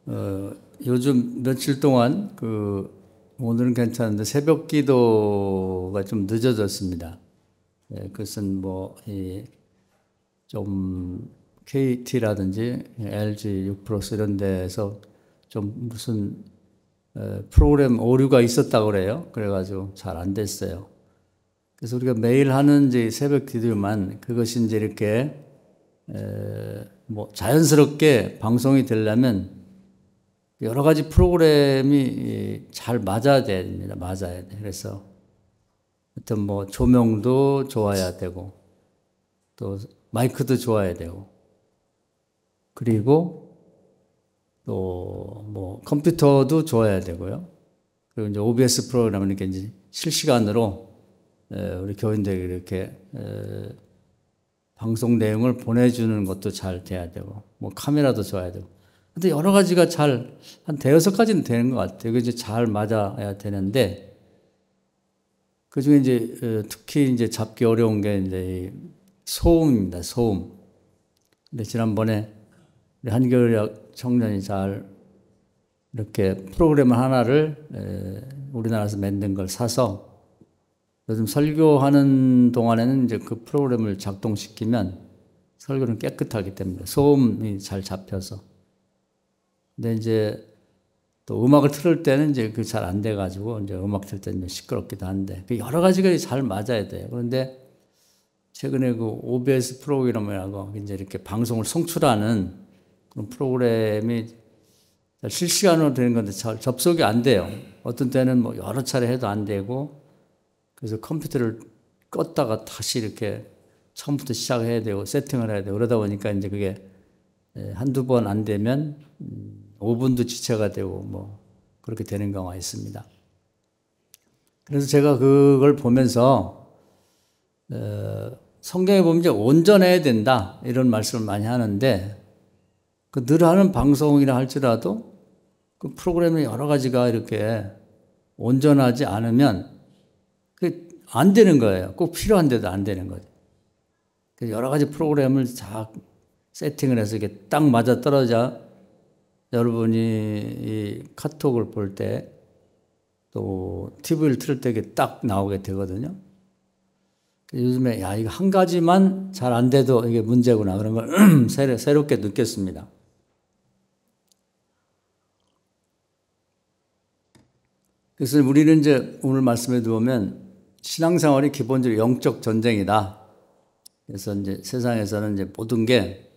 요즘 며칠 동안 오늘은 괜찮은데 새벽 기도가 좀 늦어졌습니다. 그것은 좀 KT라든지 LG, 6플러스 이런 데에서 좀 무슨 프로그램 오류가 있었다고 그래요. 그래가지고 잘 안 됐어요. 그래서 우리가 매일 하는 이제 새벽 기도만 그것이 이제 이렇게 자연스럽게 방송이 되려면 여러 가지 프로그램이 잘 맞아야 됩니다. 맞아야 돼. 그래서 하여튼 조명도 좋아야 되고 또 마이크도 좋아야 되고 그리고 또 컴퓨터도 좋아야 되고요. 그리고 이제 OBS 프로그램은 이렇게 이제 실시간으로 우리 교인들에게 이렇게 방송 내용을 보내주는 것도 잘 돼야 되고 카메라도 좋아야 되고 근데 여러 가지가 한 대여섯 가지는 되는 것 같아요. 이제 잘 맞아야 되는데, 그 중에 이제, 특히 이제 잡기 어려운 게 이제 소음입니다, 소음. 근데 지난번에 우리 한겨울대학 청년이 잘 이렇게 프로그램 하나를 우리나라에서 만든 걸 사서 요즘 설교하는 동안에는 이제 그 프로그램을 작동시키면 설교는 깨끗하기 때문에 소음이 잘 잡혀서 근데 이제 또 음악을 틀을 때는 이제 잘 안 돼가지고 이제 음악 틀 때는 시끄럽기도 한데 여러 가지가 잘 맞아야 돼요. 그런데 최근에 OBS 프로그램이라고 이제 이렇게 방송을 송출하는 그런 프로그램이 실시간으로 되는 건데 잘 접속이 안 돼요. 어떤 때는 여러 차례 해도 안 되고 그래서 컴퓨터를 껐다가 다시 이렇게 처음부터 시작해야 되고 세팅을 해야 되고 그러다 보니까 이제 그게 한두 번 안 되면 5분도 지체가 되고 그렇게 되는 경우가 있습니다. 그래서 제가 그걸 보면서 성경에 보면 이제 온전해야 된다 이런 말씀을 많이 하는데 늘 하는 방송이라 할지라도 그 프로그램의 여러 가지가 이렇게 온전하지 않으면 안 되는 거예요. 꼭 필요한데도 안 되는 거죠. 여러 가지 프로그램을 다 세팅을 해서 이게 딱 맞아 떨어져 여러분이 이 카톡을 볼 때 또 TV를 틀을 때 이게 딱 나오게 되거든요. 요즘에 이거 한 가지만 잘 안 돼도 이게 문제구나 그런 걸 새롭게 느꼈습니다. 그래서 우리는 이제 오늘 말씀에 보면 신앙생활이 기본적으로 영적 전쟁이다. 그래서 이제 세상에서는 이제 모든 게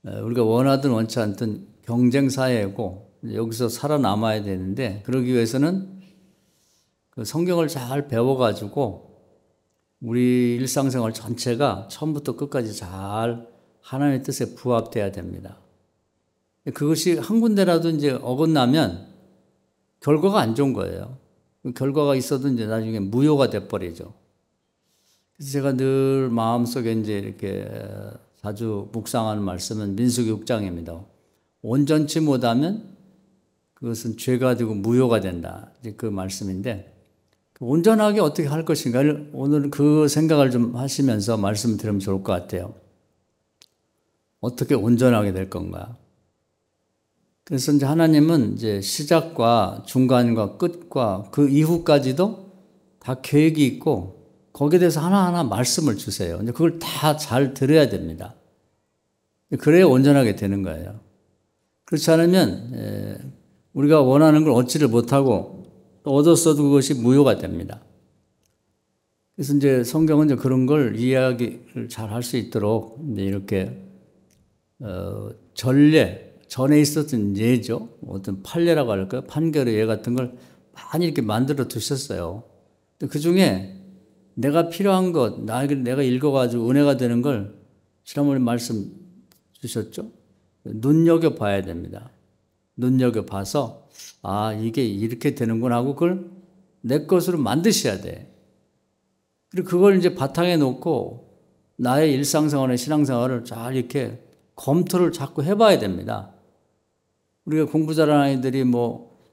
우리가 원하든 원치 않든 경쟁 사회고 여기서 살아남아야 되는데 그러기 위해서는 그 성경을 잘 배워가지고 우리 일상생활 전체가 처음부터 끝까지 잘 하나님의 뜻에 부합돼야 됩니다. 그것이 한 군데라도 이제 어긋나면 결과가 안 좋은 거예요. 결과가 있어도 이제 나중에 무효가 돼버리죠. 그래서 제가 늘 마음속에 이제 이렇게 자주 묵상하는 말씀은 민수기 6장입니다. 온전치 못하면 그것은 죄가 되고 무효가 된다. 이제 그 말씀인데 온전하게 어떻게 할 것인가를 오늘 그 생각을 좀 하시면서 말씀을 들으면 좋을 것 같아요. 어떻게 온전하게 될 건가? 그래서 이제 하나님은 이제 시작과 중간과 끝과 그 이후까지도 다 계획이 있고 거기에 대해서 하나하나 말씀을 주세요. 이제 그걸 다 잘 들어야 됩니다. 그래야 온전하게 되는 거예요. 그렇지 않으면 우리가 원하는 걸 얻지를 못하고 또 얻었어도 그것이 무효가 됩니다. 그래서 이제 성경은 이제 그런 걸 이야기를 잘 할 수 있도록 이제 이렇게 전에 있었던 예죠. 어떤 판례라고 할까요? 판결의 예 같은 걸 많이 이렇게 만들어 두셨어요. 그 중에 내가 필요한 것, 내가 읽어가지고 은혜가 되는 걸 지난번에 말씀 주셨죠? 눈여겨봐야 됩니다. 눈여겨봐서 이게 이렇게 되는구나 하고 그걸 내 것으로 만드셔야 돼. 그리고 그걸 이제 바탕에 놓고 나의 일상생활의 신앙생활을 잘 이렇게 검토를 자꾸 해봐야 됩니다. 우리가 공부 잘하는 아이들이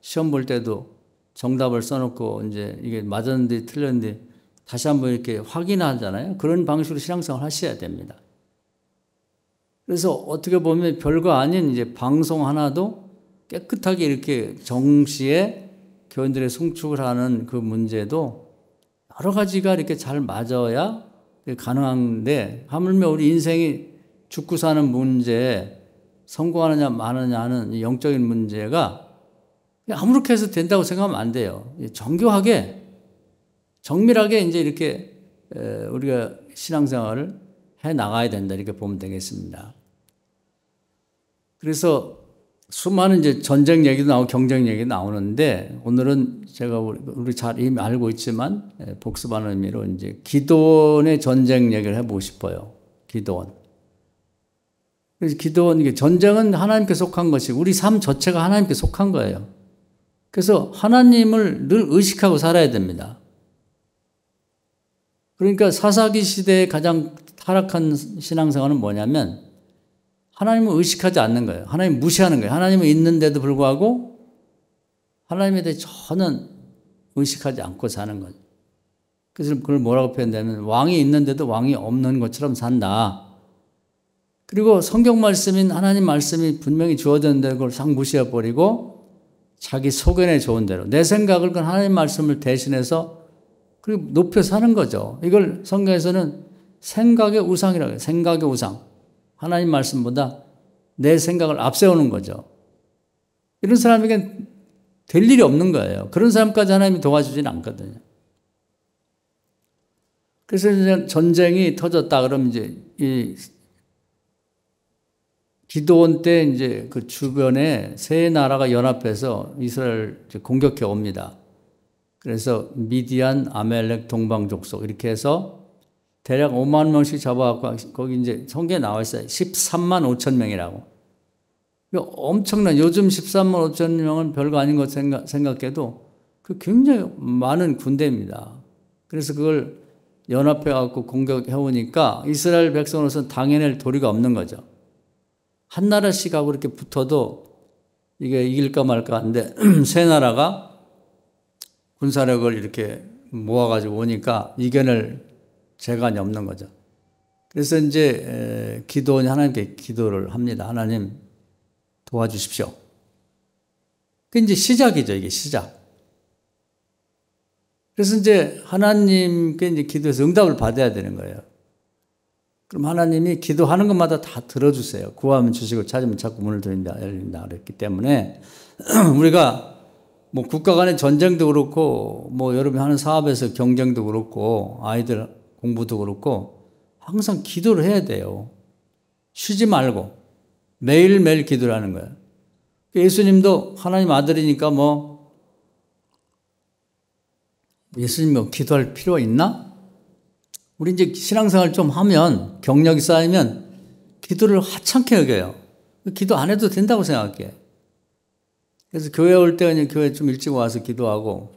시험 볼 때도 정답을 써놓고 이제 이게 맞았는지 틀렸는지 다시 한번 이렇게 확인하잖아요. 그런 방식으로 신앙생활 하셔야 됩니다. 그래서 어떻게 보면 별거 아닌 이제 방송 하나도 깨끗하게 이렇게 정시에 교인들의 송축을 하는 그 문제도 여러 가지가 이렇게 잘 맞아야 가능한데, 하물며 우리 인생이 죽고 사는 문제, 성공하느냐 마느냐 하는 영적인 문제가 아무렇게 해서 된다고 생각하면 안 돼요. 정교하게, 정밀하게 이제 이렇게 우리가 신앙생활을 해 나가야 된다, 이렇게 보면 되겠습니다. 그래서 수많은 이제 전쟁 얘기도 나오고 경쟁 얘기도 나오는데, 오늘은 제가 우리 잘 이미 알고 있지만 복습하는 의미로 이제 기도원의 전쟁 얘기를 해보고 싶어요. 기도원. 그래서 기도원, 이게 전쟁은 하나님께 속한 것이고 우리 삶 자체가 하나님께 속한 거예요. 그래서 하나님을 늘 의식하고 살아야 됩니다. 그러니까 사사기 시대의 가장 타락한 신앙생활은 뭐냐면 하나님을 의식하지 않는 거예요. 하나님 무시하는 거예요. 하나님은 있는데도 불구하고 하나님에 대해 전혀 의식하지 않고 사는 거죠. 그래서 그걸 뭐라고 표현하냐면 왕이 있는데도 왕이 없는 것처럼 산다. 그리고 성경 말씀인 하나님 말씀이 분명히 주어졌는데 그걸 싹 무시해버리고 자기 소견에 좋은 대로 내 생각을 그건 하나님 말씀을 대신해서 그리고 높여 사는 거죠. 이걸 성경에서는 생각의 우상이라고 해요. 생각의 우상. 하나님 말씀보다 내 생각을 앞세우는 거죠. 이런 사람에게 될 일이 없는 거예요. 그런 사람까지 하나님이 도와주지는 않거든요. 그래서 이제 전쟁이 터졌다 그러면 이제 이 기드온 때 이제 그 주변에 세 나라가 연합해서 이스라엘 공격해 옵니다. 그래서 미디안, 아멜렉, 동방족속 이렇게 해서 대략 5만 명씩 잡아갖고 거기 이제 성경에 나와 있어요. 13만 5천 명이라고. 엄청난, 요즘 13만 5천 명은 별거 아닌 것 생각해도 그 굉장히 많은 군대입니다. 그래서 그걸 연합해갖고 공격해 오니까 이스라엘 백성으로서는 당해낼 도리가 없는 거죠. 한 나라씩 하고 이렇게 붙어도 이게 이길까 말까 하는데 세 나라가 군사력을 이렇게 모아가지고 오니까 이겨낼 재간이 없는 거죠. 그래서 이제 기도원이 하나님께 기도를 합니다. 하나님 도와주십시오. 그게 이제 시작이죠. 이게 시작. 그래서 이제 하나님께 이제 기도해서 응답을 받아야 되는 거예요. 그럼 하나님이 기도하는 것마다 다 들어주세요. 구하면 주시고 찾으면 자꾸 문을 열린다 그랬기 때문에 우리가 뭐 국가 간의 전쟁도 그렇고 뭐 여러분이 하는 사업에서 경쟁도 그렇고 아이들 공부도 그렇고 항상 기도를 해야 돼요. 쉬지 말고 매일매일 기도를 하는 거예요. 예수님도 하나님 아들이니까 뭐 예수님이 뭐 기도할 필요가 있나? 우리 이제 신앙생활 좀 하면 경력이 쌓이면 기도를 하찮게 여겨요. 기도 안 해도 된다고 생각해. 그래서 교회 올 때 그냥 교회 좀 일찍 와서 기도하고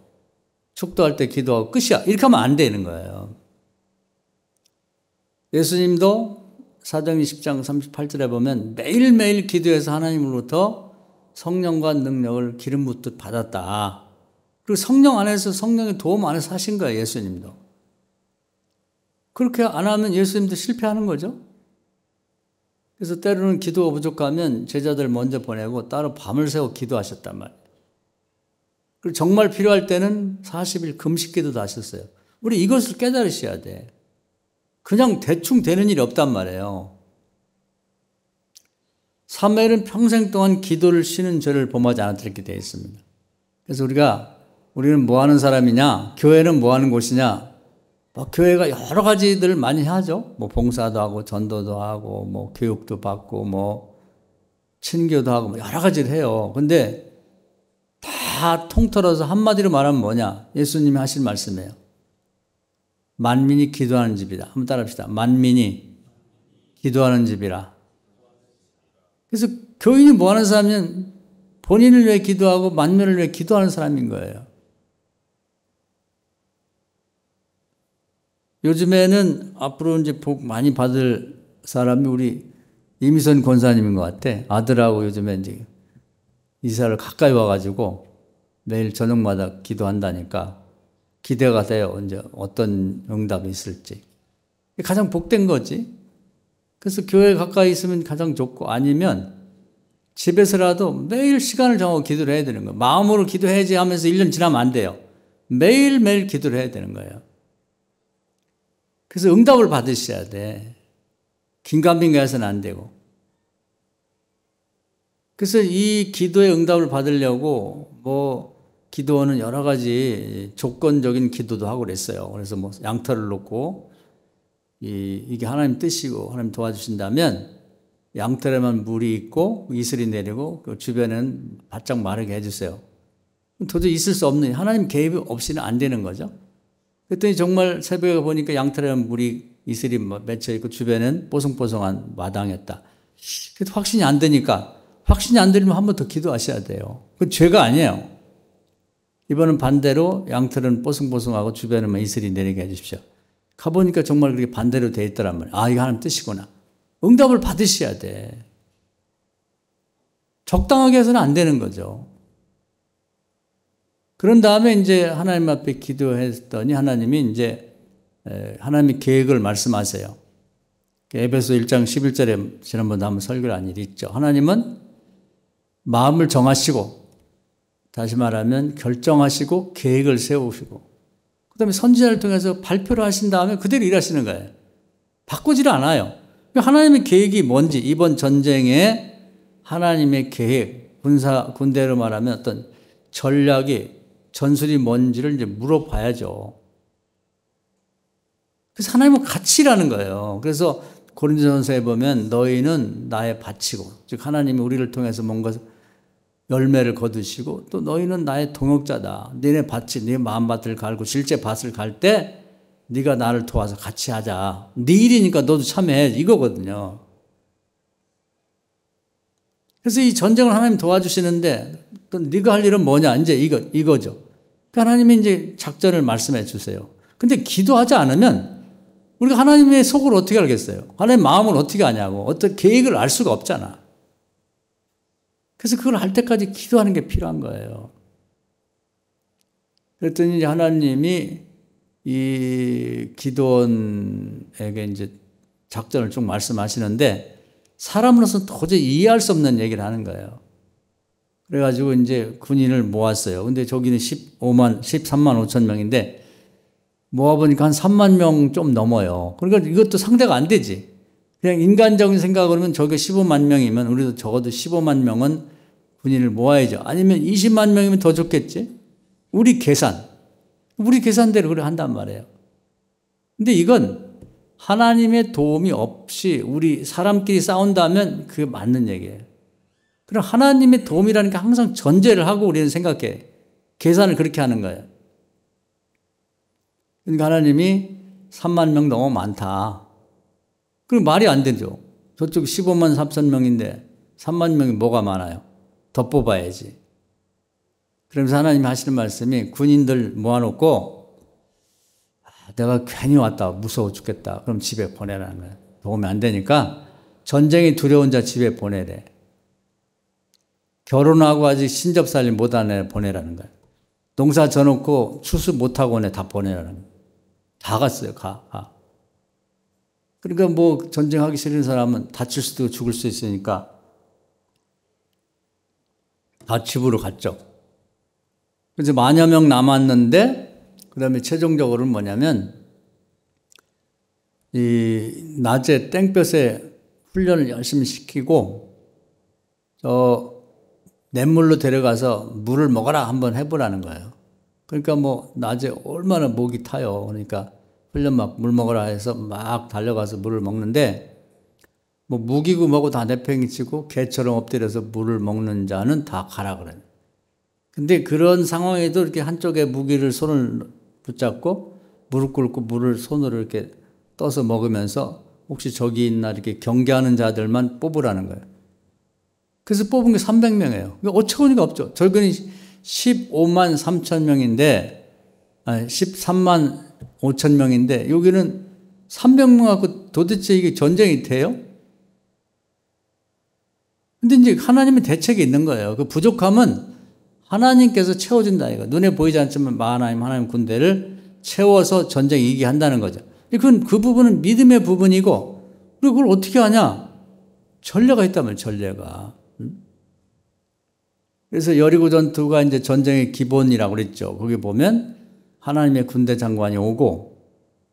축도할 때 기도하고 끝이야. 이렇게 하면 안 되는 거예요. 예수님도 사도행전 10장 38절에 보면 매일매일 기도해서 하나님으로부터 성령과 능력을 기름 붓듯 받았다. 그리고 성령 안에서 성령의 도움 안에서 하신 거예요. 예수님도. 그렇게 안 하면 예수님도 실패하는 거죠. 그래서 때로는 기도가 부족하면 제자들 먼저 보내고 따로 밤을 새워 기도하셨단 말이에요. 그리고 정말 필요할 때는 40일 금식 기도도 하셨어요. 우리 이것을 깨달으셔야 돼. 그냥 대충 되는 일이 없단 말이에요. 사무엘은 평생 동안 기도를 쉬는 죄를 범하지 않았다고 되어 있습니다. 그래서 우리는 뭐 하는 사람이냐? 교회는 뭐 하는 곳이냐? 뭐 교회가 여러 가지들 많이 하죠. 뭐 봉사도 하고 전도도 하고 뭐 교육도 받고 뭐 친교도 하고 뭐 여러 가지를 해요. 근데 다 통틀어서 한마디로 말하면 뭐냐? 예수님이 하신 말씀이에요. 만민이 기도하는 집이다. 한번 따라합시다. 만민이 기도하는 집이라. 그래서 교인이 뭐 하는 사람이면 본인을 위해 기도하고 만민을 위해 기도하는 사람인 거예요. 요즘에는 앞으로 이제 복 많이 받을 사람이 우리 이미선 권사님인 것 같아. 아들하고 요즘에 이제 이사를 가까이 와가지고 매일 저녁마다 기도한다니까 기대가 돼요. 이제 어떤 응답이 있을지. 가장 복된 거지. 그래서 교회 가까이 있으면 가장 좋고 아니면 집에서라도 매일 시간을 정하고 기도를 해야 되는 거예요. 마음으로 기도해야지 하면서 1년 지나면 안 돼요. 매일매일 기도를 해야 되는 거예요. 그래서 응답을 받으셔야 돼. 긴가민가 해서는 안 되고. 그래서 이 기도의 응답을 받으려고 기도는 여러 가지 조건적인 기도도 하고 그랬어요. 그래서 양털을 놓고 이게 하나님 뜻이고 하나님 도와주신다면 양털에만 물이 있고 이슬이 내리고 그 주변은 바짝 마르게 해주세요. 도저히 있을 수 없는 하나님 개입이 없이는 안 되는 거죠. 그랬더니 정말 새벽에 보니까 양털에만 물이 이슬이 맺혀 있고 주변은 뽀송뽀송한 마당이었다. 그래도 확신이 안 되니까 확신이 안 되면 한 번 더 기도하셔야 돼요. 그건 죄가 아니에요. 이번은 반대로 양털은 뽀송뽀송하고 주변에만 이슬이 내리게 해주십시오. 가보니까 정말 그렇게 반대로 돼 있더란 말이에요. 아, 이거 하나님 뜻이구나. 응답을 받으셔야 돼. 적당하게 해서는 안 되는 거죠. 그런 다음에 이제 하나님 앞에 기도했더니 하나님이 이제 하나님의 계획을 말씀하세요. 에베소 1장 11절에 지난번에 한번 설교를 한 일이 있죠. 하나님은 마음을 정하시고 다시 말하면 결정하시고 계획을 세우시고 그 다음에 선지자를 통해서 발표를 하신 다음에 그대로 일하시는 거예요. 바꾸질 않아요. 하나님의 계획이 뭔지 이번 전쟁에 하나님의 계획, 군대로 말하면 어떤 전략이 전술이 뭔지를 이제 물어봐야죠. 그래서 하나님은 같이 일하는 거예요. 그래서 고린도전서에 보면 너희는 나의 밭이고 즉 하나님이 우리를 통해서 뭔가 열매를 거두시고 또 너희는 나의 동역자다. 너네 밭이 네 마음밭을 갈고 실제 밭을 갈 때 네가 나를 도와서 같이 하자. 네 일이니까 너도 참여해. 이거거든요. 그래서 이 전쟁을 하나님 도와주시는데 또 네가 할 일은 뭐냐? 이제 이거죠. 그러니까 하나님이 이제 작전을 말씀해 주세요. 근데 기도하지 않으면 우리가 하나님의 속을 어떻게 알겠어요? 하나님의 마음을 어떻게 아냐고. 어떤 계획을 알 수가 없잖아. 그래서 그걸 알 때까지 기도하는 게 필요한 거예요. 그랬더니 이제 하나님이 이 기도원에게 이제 작전을 쭉 말씀하시는데 사람으로서는 도저히 이해할 수 없는 얘기를 하는 거예요. 그래가지고 이제 군인을 모았어요. 근데 저기는 13만 5천 명인데 모아보니까 한 3만 명 좀 넘어요. 그러니까 이것도 상대가 안 되지. 그냥 인간적인 생각으로는 저게 15만 명이면 우리도 적어도 15만 명은 군인을 모아야죠. 아니면 20만 명이면 더 좋겠지? 우리 계산대로 그래 한단 말이에요. 근데 이건 하나님의 도움이 없이 우리 사람끼리 싸운다면 그게 맞는 얘기예요. 그럼 하나님의 도움이라는 게 항상 전제를 하고 우리는 생각해. 계산을 그렇게 하는 거예요. 그러니까 하나님이 3만 명 너무 많다. 그럼 말이 안 되죠. 저쪽 15만 3천 명인데 3만 명이 뭐가 많아요? 더 뽑아야지. 그러면서 하나님이 하시는 말씀이 군인들 모아놓고 내가 괜히 왔다. 무서워 죽겠다. 그럼 집에 보내라는 거예요. 도움이 안 되니까 전쟁이 두려운 자 집에 보내래. 결혼하고 아직 신접살림 못한 애 보내라는 거예요. 농사 져놓고 추수 못하고 온 애 다 보내라는 거예요. 다 갔어요. 가. 그러니까 전쟁하기 싫은 사람은 다칠 수도 있고 죽을 수 있으니까 다 집으로 갔죠. 그래서 만여 명 남았는데 그 다음에 최종적으로는 뭐냐면 이 낮에 땡볕에 훈련을 열심히 시키고 냇물로 데려가서 물을 먹어라 한번 해보라는 거예요. 그러니까 낮에 얼마나 목이 타요. 그러니까 훈련 막 물 먹어라 해서 막 달려가서 물을 먹는데 무기고 뭐고 다 내팽이치고 개처럼 엎드려서 물을 먹는 자는 다 가라 그래요. 근데 그런 상황에도 이렇게 한쪽에 무기를 손을 붙잡고 무릎 꿇고 물을 손으로 이렇게 떠서 먹으면서 혹시 저기 있나 이렇게 경계하는 자들만 뽑으라는 거예요. 그래서 뽑은 게 300명이에요. 어처구니가 없죠. 저기는 15만 3천 명인데, 13만 5천 명인데, 여기는 300명 갖고 도대체 이게 전쟁이 돼요? 근데 이제 하나님의 대책이 있는 거예요. 그 부족함은 하나님께서 채워준다 이거. 눈에 보이지 않지만 하나님 군대를 채워서 전쟁 이기게 한다는 거죠. 그 부분은 믿음의 부분이고, 그리고 그걸 어떻게 하냐? 전례가 있다면 전례가. 그래서 여리고 전투가 이제 전쟁의 기본이라고 그랬죠. 거기 보면 하나님의 군대 장관이 오고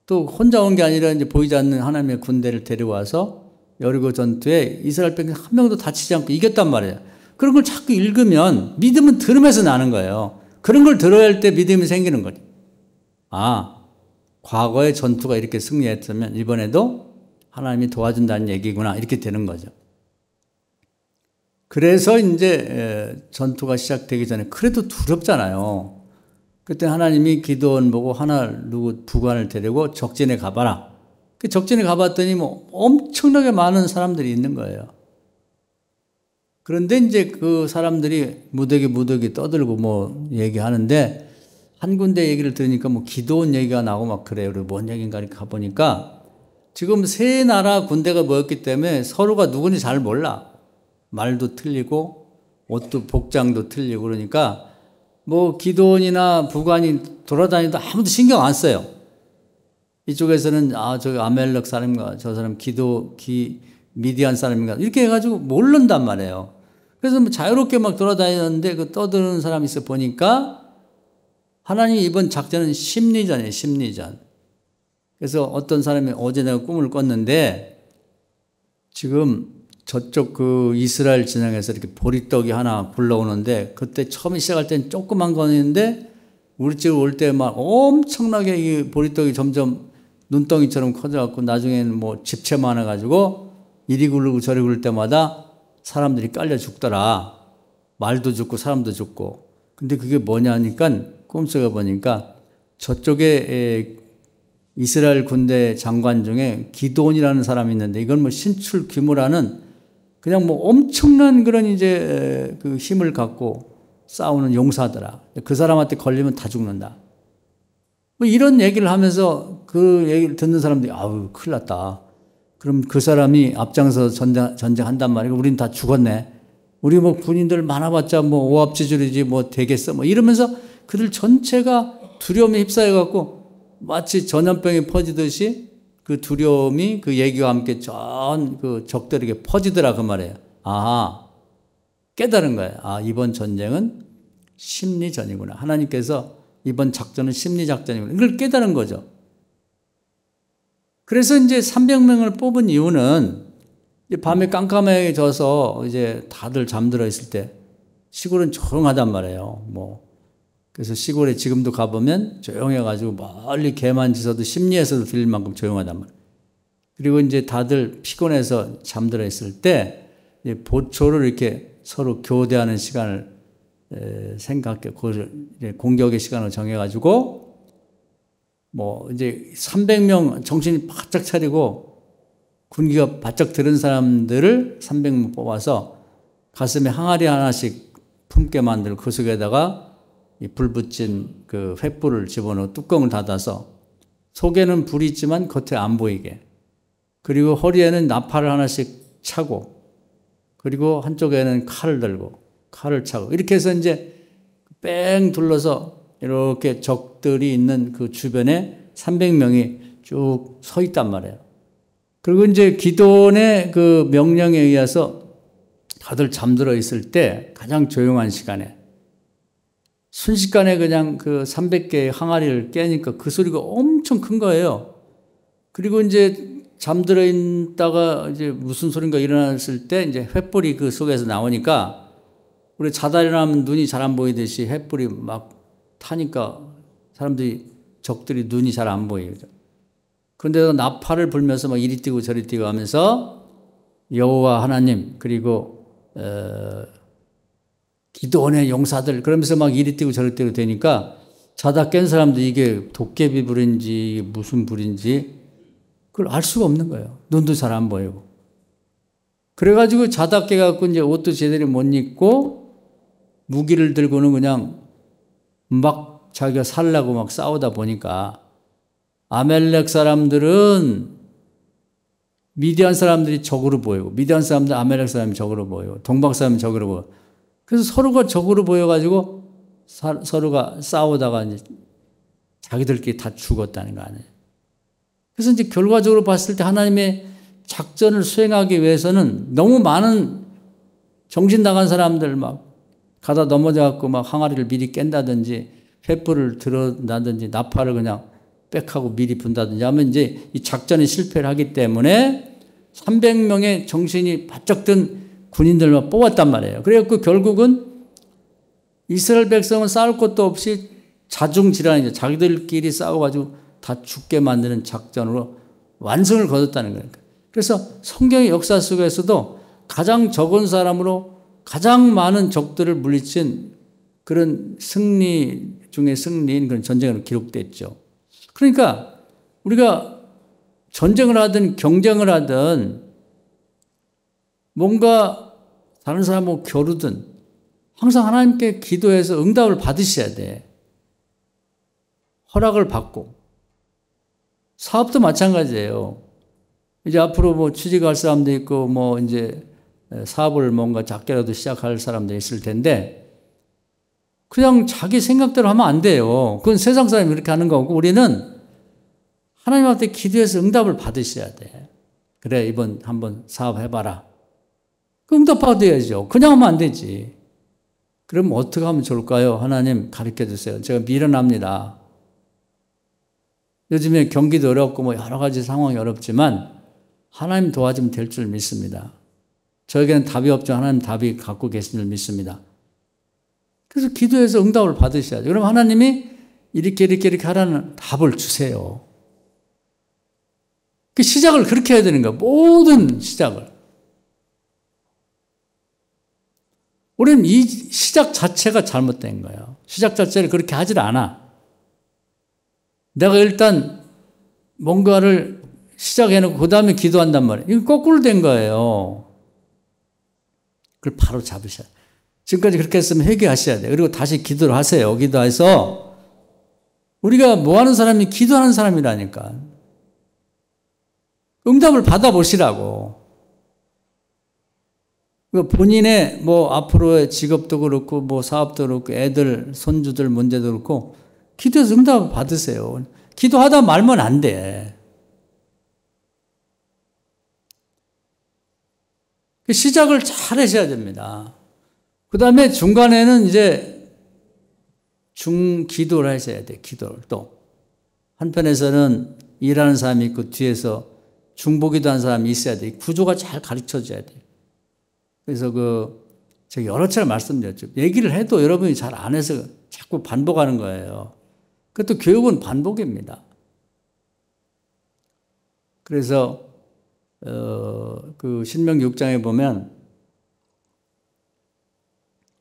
또 혼자 온 게 아니라 이제 보이지 않는 하나님의 군대를 데려와서 여리고 전투에 이스라엘 백성 한 명도 다치지 않고 이겼단 말이에요. 그런 걸 자꾸 읽으면 믿음은 들으면서 나는 거예요. 그런 걸 들어야 할 때 믿음이 생기는 거죠. 아, 과거의 전투가 이렇게 승리했으면 이번에도 하나님이 도와준다는 얘기구나. 이렇게 되는 거죠. 그래서 이제 전투가 시작되기 전에 그래도 두렵잖아요. 그때 하나님이 기드온 보고 누구 부관을 데리고 적진에 가봐라. 그 적진에 가봤더니 뭐 엄청나게 많은 사람들이 있는 거예요. 그런데 이제 그 사람들이 무더기 떠들고 뭐 얘기하는데 한 군데 얘기를 들으니까 뭐 기드온 얘기가 나오고 막 그래요. 그리고 뭔 얘기인가 이렇게 가보니까 지금 세 나라 군대가 모였기 때문에 서로가 누군지 잘 몰라. 말도 틀리고 옷도 복장도 틀리고 그러니까 뭐 기드온이나 부관이 돌아다니도 아무도 신경 안 써요. 이쪽에서는 저기 아멜렉 사람인가 저 사람 미디안 사람인가 이렇게 해가지고 모른단 말이에요. 그래서 뭐 자유롭게 막 돌아다니는데 그 떠드는 사람이 있어 보니까 하나님이 이번 작전은 심리전이에요. 심리전. 그래서 어떤 사람이 어제 내가 꿈을 꿨는데 지금 저쪽 그 이스라엘 진영에서 이렇게 보리떡이 하나 굴러오는데 그때 처음에 시작할 때는 조그만 거였는데 우리 집 올 때 막 엄청나게 이 보리떡이 점점 눈덩이처럼 커져갖고 나중에는 뭐 집채 많아가지고 이리 굴르고 저리 굴를 때마다 사람들이 깔려 죽더라. 말도 죽고 사람도 죽고. 근데 그게 뭐냐 하니까 꿈속에 보니까 저쪽에 이스라엘 군대 장관 중에 기드온이라는 사람이 있는데 이건 뭐 신출 귀무라는 그냥 뭐 엄청난 그런 이제 그 힘을 갖고 싸우는 용사더라. 그 사람한테 걸리면 다 죽는다. 뭐 이런 얘기를 하면서 그 얘기를 듣는 사람들이 아우 큰일 났다. 그럼 그 사람이 앞장서 전쟁한단 말이고 우린 다 죽었네. 우리 뭐 군인들 많아봤자 뭐 오합지졸이지 뭐 되겠어. 뭐 이러면서 그들 전체가 두려움에 휩싸여 갖고 마치 전염병이 퍼지듯이 그 두려움이 그 얘기와 함께 전 그 적들에게 퍼지더라 그 말이에요. 아하, 깨달은 거예요. 아, 이번 전쟁은 심리전이구나. 하나님께서 이번 작전은 심리작전이구나. 이걸 깨달은 거죠. 그래서 이제 300명을 뽑은 이유는 밤에 깜깜하게 져서 이제 다들 잠들어 있을 때 시골은 조용하단 말이에요. 뭐 그래서 시골에 지금도 가보면 조용해가지고 멀리 개만 짖어도 심리에서도 들릴 만큼 조용하단 말이에요. 그리고 이제 다들 피곤해서 잠들어 있을 때 보초를 이렇게 서로 교대하는 시간을 생각해 공격의 시간을 정해가지고 뭐 이제 300명 정신이 바짝 차리고 군기가 바짝 들은 사람들을 300명 뽑아서 가슴에 항아리 하나씩 품게 만들고 그 속에다가 불 붙인 그 횃불을 집어넣어 뚜껑을 닫아서 속에는 불이 있지만 겉에 안 보이게 그리고 허리에는 나팔을 하나씩 차고 그리고 한쪽에는 칼을 들고 칼을 차고 이렇게 해서 이제 뺑 둘러서 이렇게 적들이 있는 그 주변에 300명이 쭉 서 있단 말이에요. 그리고 이제 기드온의 그 명령에 의해서 다들 잠들어 있을 때 가장 조용한 시간에 순식간에 그냥 그 300개의 항아리를 깨니까 그 소리가 엄청 큰 거예요. 그리고 이제 잠들어 있다가 이제 무슨 소린가 일어났을 때 이제 횃불이 그 속에서 나오니까 우리 자다 일어나면 눈이 잘 안 보이듯이 횃불이 막 타니까 적들이 눈이 잘 안 보여요. 그런데 나팔을 불면서 막 이리 뛰고 저리 뛰고 하면서 여호와 하나님 그리고 기드온의 용사들 그러면서 막 이리 뛰고 저리 뛰고 되니까 자다 깬 사람도 이게 도깨비 불인지 무슨 불인지 그걸 알 수가 없는 거예요. 눈도 잘 안 보이고. 그래가지고 자다 깨갖고 이제 옷도 제대로 못 입고 무기를 들고는 그냥 막 자기가 살라고 막 싸우다 보니까 아멜렉 사람들은 미디안 사람들이 적으로 보이고 미디안 사람들 아멜렉 사람이 적으로 보이고 동방 사람이 적으로 보이고 그래서 서로가 적으로 보여가지고 서로가 싸우다가 이제 자기들끼리 다 죽었다는 거 아니에요. 그래서 이제 결과적으로 봤을 때 하나님의 작전을 수행하기 위해서는 너무 많은 정신 나간 사람들 막 가다 넘어져갖고 막 항아리를 미리 깬다든지 횃불을 드러나든지 나팔을 그냥 빽하고 미리 분다든지 하면 이제 이 작전이 실패를 하기 때문에 300명의 정신이 바짝 든 군인들만 뽑았단 말이에요. 그래갖고 결국은 이스라엘 백성은 싸울 것도 없이 자중질환이죠. 자기들끼리 싸워가지고 다 죽게 만드는 작전으로 완성을 거뒀다는 거예요. 그래서 성경의 역사 속에서도 가장 적은 사람으로 가장 많은 적들을 물리친 그런 승리 중에 승리인 그런 전쟁으로 기록됐죠. 그러니까 우리가 전쟁을 하든 경쟁을 하든 뭔가 다른 사람하고 겨루든 항상 하나님께 기도해서 응답을 받으셔야 돼. 허락을 받고. 사업도 마찬가지예요. 이제 앞으로 뭐 취직할 사람도 있고 뭐 이제 사업을 뭔가 작게라도 시작할 사람도 있을 텐데 그냥 자기 생각대로 하면 안 돼요. 그건 세상 사람이 그렇게 하는 거고 우리는 하나님 앞에 기도해서 응답을 받으셔야 돼. 그래 이번 한번 사업해봐라. 응답 받아야죠. 그냥 하면 안 되지. 그럼 어떻게 하면 좋을까요? 하나님 가르쳐 주세요. 제가 미련합니다. 요즘에 경기도 어렵고 뭐 여러 가지 상황이 어렵지만 하나님 도와주면 될 줄 믿습니다. 저에게는 답이 없죠. 하나님 답이 갖고 계신 줄 믿습니다. 그래서 기도해서 응답을 받으셔야죠. 그럼 하나님이 이렇게 하라는 답을 주세요. 그 시작을 그렇게 해야 되는 거예요. 모든 시작을. 우리는 이 시작 자체가 잘못된 거예요. 시작 자체를 그렇게 하질 않아. 내가 일단 뭔가를 시작해놓고 그 다음에 기도한단 말이에요. 이거 거꾸로 된 거예요. 그걸 바로 잡으셔야 돼요. 지금까지 그렇게 했으면 회개하셔야 돼요. 그리고 다시 기도를 하세요. 기도해서 우리가 뭐 하는 사람이 기도하는 사람이라니까. 응답을 받아보시라고. 본인의 뭐 앞으로의 직업도 그렇고 뭐 사업도 그렇고 애들, 손주들 문제도 그렇고 기도해서 응답을 받으세요. 기도하다 말면 안 돼. 시작을 잘 하셔야 됩니다. 그 다음에 중간에는 이제 중기도를 하셔야 돼. 기도를 또. 한편에서는 일하는 사람이 있고 뒤에서 중보기도 하는 사람이 있어야 돼. 구조가 잘 가르쳐줘야 돼. 그래서 제가 여러 차례 말씀드렸죠. 얘기를 해도 여러분이 잘 안 해서 자꾸 반복하는 거예요. 그것도 교육은 반복입니다. 그래서 그 신명기 6장에 보면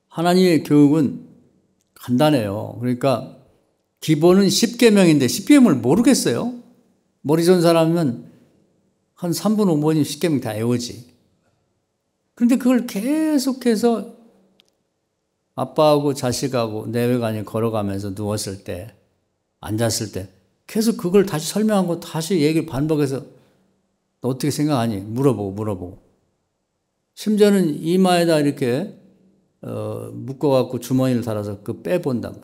하나님의 교육은 간단해요. 그러니까 기본은 10계명인데 10계명을 모르겠어요. 머리 좋은 사람은 한 3분 5분이면 10계명 다 외우지. 그런데 그걸 계속해서 아빠하고 자식하고 내외관이 걸어가면서 누웠을 때 앉았을 때 계속 그걸 다시 설명하고 다시 얘기를 반복해서 너 어떻게 생각하니? 물어보고. 심지어는 이마에다 이렇게, 묶어갖고 주머니를 달아서 그 빼본다고.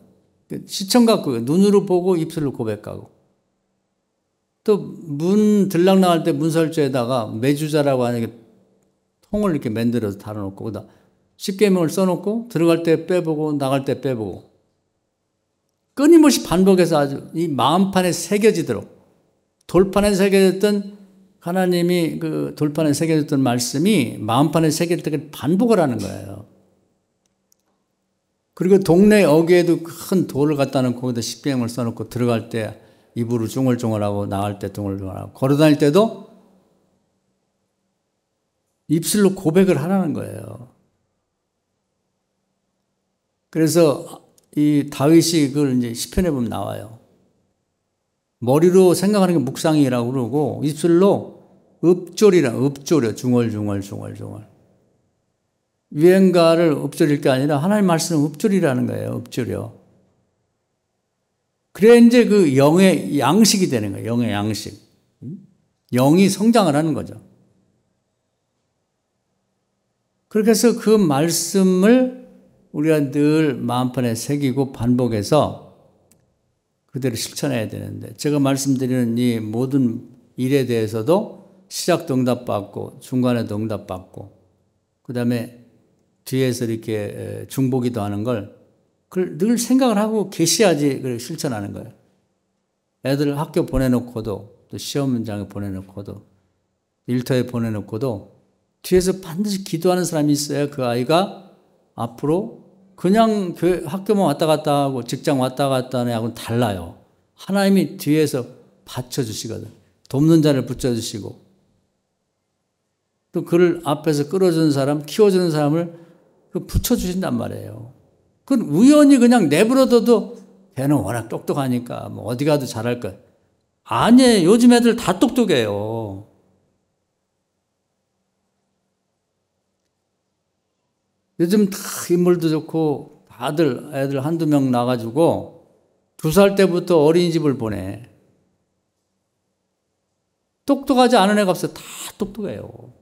시청 갖고, 눈으로 보고 입술로 고백하고. 또 문 들락나갈 때 문설주에다가 매주자라고 하는 게 통을 이렇게 만들어서 달아놓고, 거기다 십계명을 써놓고, 들어갈 때 빼보고, 나갈 때 빼보고. 끊임없이 반복해서 아주 이 마음판에 새겨지도록, 돌판에 새겨졌던 하나님이 그 돌판에 새겨졌던 말씀이 마음판에 새겨졌던 반복을 하는 거예요. 그리고 동네 어귀에도 큰 돌을 갖다 놓고 거기다 십계명을 써놓고 들어갈 때 입으로 중얼중얼하고 나갈 때 중얼중얼하고 걸어다닐 때도 입술로 고백을 하라는 거예요. 그래서 이 다윗이 그걸 이제 시편에 보면 나와요. 머리로 생각하는 게 묵상이라고 그러고 입술로 읍조려 중얼중얼. 유행가를 읍조릴 게 아니라 하나님 말씀은 읍조리라는 거예요. 읍조려. 그래야 이제 그 영의 양식이 되는 거예요. 영의 양식. 영이 성장을 하는 거죠. 그렇게 해서 그 말씀을 우리가 늘 마음판에 새기고 반복해서 그대로 실천해야 되는데 제가 말씀드리는 이 모든 일에 대해서도 시작도 응답받고 중간에도 응답받고 그 다음에 뒤에서 이렇게 중보기도 하는 걸 그걸 늘 생각을 하고 계셔야지 그걸 실천하는 거예요. 애들 학교 보내놓고도 또 시험장에 보내놓고도 일터에 보내놓고도 뒤에서 반드시 기도하는 사람이 있어야 그 아이가 앞으로 그냥 학교만 왔다 갔다 하고 직장 왔다 갔다 하는 애하고는 달라요. 하나님이 뒤에서 받쳐주시거든. 돕는 자를 붙여주시고 또 그를 앞에서 끌어주는 사람, 키워주는 사람을 붙여주신단 말이에요. 그건 우연히 그냥 내버려둬도 걔는 워낙 똑똑하니까 뭐 어디 가도 잘할 거야. 아니에요. 요즘 애들 다 똑똑해요. 요즘 다 인물도 좋고 다들 애들 한두 명 나가지고 2살 때부터 어린이집을 보내. 똑똑하지 않은 애가 없어요. 다 똑똑해요.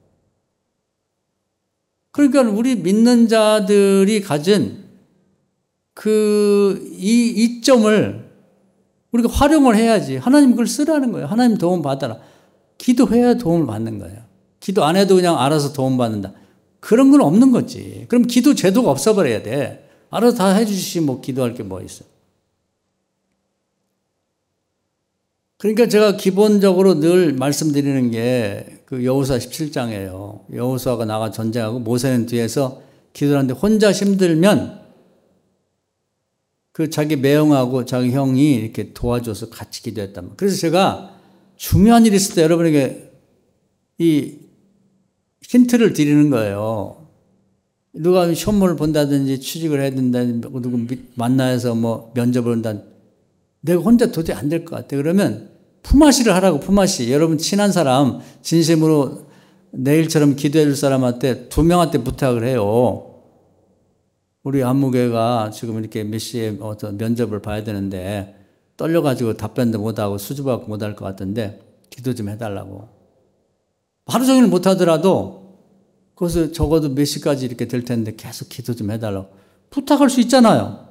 그러니까 우리 믿는 자들이 가진 이 이점을 우리가 활용을 해야지. 하나님 그걸 쓰라는 거예요. 하나님 도움 받아라. 기도해야 도움을 받는 거예요. 기도 안 해도 그냥 알아서 도움 받는다. 그런 건 없는 거지. 그럼 기도 제도가 없어버려야 돼. 알아서 다 해주시지 뭐 기도할 게 뭐 있어. 그러니까 제가 기본적으로 늘 말씀드리는 게 그 여호수아 17장이에요. 여호수아가 나가 전쟁하고 모세는 뒤에서 기도를 하는데 혼자 힘들면 그 자기 매형하고 자기 형이 이렇게 도와줘서 같이 기도했단 말이에요. 그래서 제가 중요한 일이 있을 때 여러분에게 이 힌트를 드리는 거예요. 누가 시험을 본다든지 취직을 해야 된다든지 누구 만나서 뭐 면접을 한다든지 내가 혼자 도저히 안 될 것 같아. 그러면 품앗이를 하라고. 품앗이. 여러분 친한 사람 진심으로 내일처럼 기도해 줄 사람한테 2명한테 부탁을 해요. 우리 안무교회가 지금 이렇게 몇 시에 어떤 면접을 봐야 되는데 떨려가지고 답변도 못하고 수줍어갖고 못할 것 같은데 기도 좀 해달라고. 하루 종일 못하더라도 거기서 적어도 몇 시까지 이렇게 될 텐데 계속 기도 좀 해달라고 부탁할 수 있잖아요.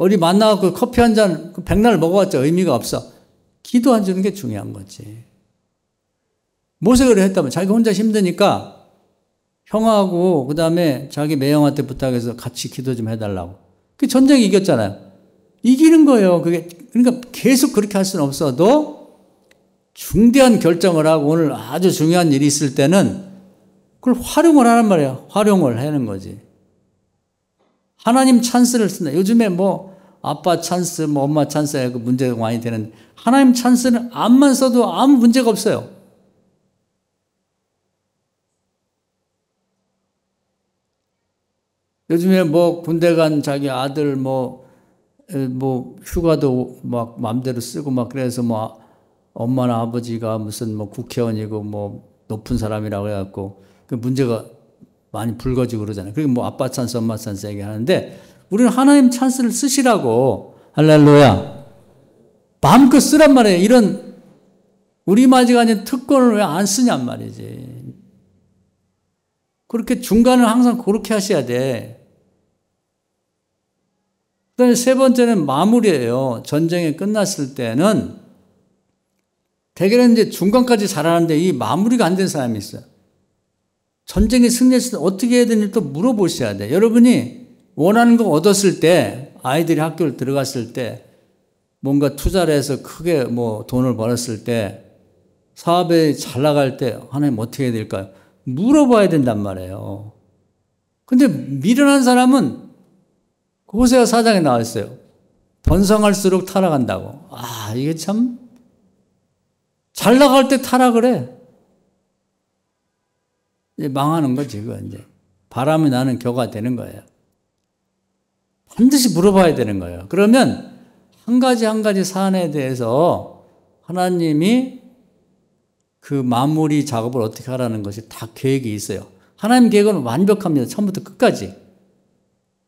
어디 만나갖고 커피 한 잔 백날 먹어봤자 의미가 없어. 기도해 주는 게 중요한 거지. 모세가 했다면 자기가 혼자 힘드니까 형하고 그 다음에 자기 매형한테 부탁해서 같이 기도 좀 해달라고. 그 전쟁이 이겼잖아요. 이기는 거예요. 그러니까 계속 그렇게 할 수는 없어도 중대한 결정을 하고 오늘 아주 중요한 일이 있을 때는 그걸 활용을 하란 말이에요. 활용을 하는 거지. 하나님 찬스를 쓴다. 요즘에 뭐 아빠 찬스, 뭐 엄마 찬스에 그 문제가 많이 되는데 하나님 찬스는 암만 써도 아무 문제가 없어요. 요즘에 뭐 군대 간 자기 아들 뭐 휴가도 막 마음대로 쓰고 막 그래서 뭐 엄마나 아버지가 무슨 뭐 국회의원이고 뭐 높은 사람이라고 해갖고 그 문제가 많이 불거지고 그러잖아요. 그리고 뭐 아빠 찬스, 엄마 찬스 얘기하는데 우리는 하나님 찬스를 쓰시라고. 할렐루야. 마음껏 쓰란 말이에요. 이런 우리마저가 아닌 특권을 왜 안 쓰냔 말이지. 그렇게 중간을 항상 그렇게 하셔야 돼. 그 다음에 3번째는 마무리예요. 전쟁이 끝났을 때는 대개는 이제 중간까지 잘하는데 이 마무리가 안 된 사람이 있어요. 전쟁에 승리했을 때 어떻게 해야 되는지 또 물어보셔야 돼. 여러분이 원하는 거 얻었을 때, 아이들이 학교를 들어갔을 때, 뭔가 투자를 해서 크게 뭐 돈을 벌었을 때, 사업에 잘 나갈 때, 하나님 어떻게 해야 될까요? 물어봐야 된단 말이에요. 근데 미련한 사람은 호세아 4장에 나와 있어요. 번성할수록 타락한다고. 아, 이게 참, 잘 나갈 때 타락을 해. 이제 망하는 거지, 그거 이제. 바람이 나는 겨가 되는 거예요. 반드시 물어봐야 되는 거예요. 그러면 한 가지 한 가지 사안에 대해서 하나님이 그 마무리 작업을 어떻게 하라는 것이 다 계획이 있어요. 하나님 계획은 완벽합니다. 처음부터 끝까지.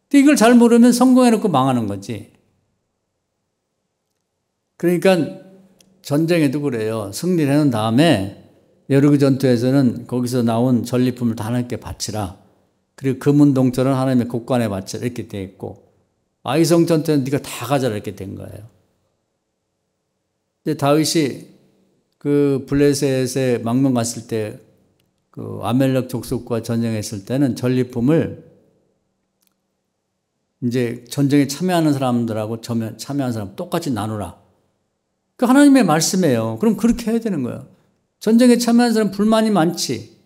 근데 이걸 잘 모르면 성공해놓고 망하는 거지. 그러니까 전쟁에도 그래요. 승리를 해놓은 다음에 여르그 전투에서는 거기서 나온 전리품을 다 하나님께 바치라. 그리고 금은 동처는 하나님의 곳간에 바치라. 이렇게 되어 있고 아이성 전투에는 네가 다 가져라. 이렇게 된 거예요. 근데 다윗이 그 블레셋에 망명 갔을 때 그 아멜렉 족속과 전쟁했을 때는 전리품을 이제 전쟁에 참여하는 사람들하고 참여하는 사람 똑같이 나누라. 그 하나님의 말씀이에요. 그럼 그렇게 해야 되는 거예요. 전쟁에 참여하는 사람 불만이 많지.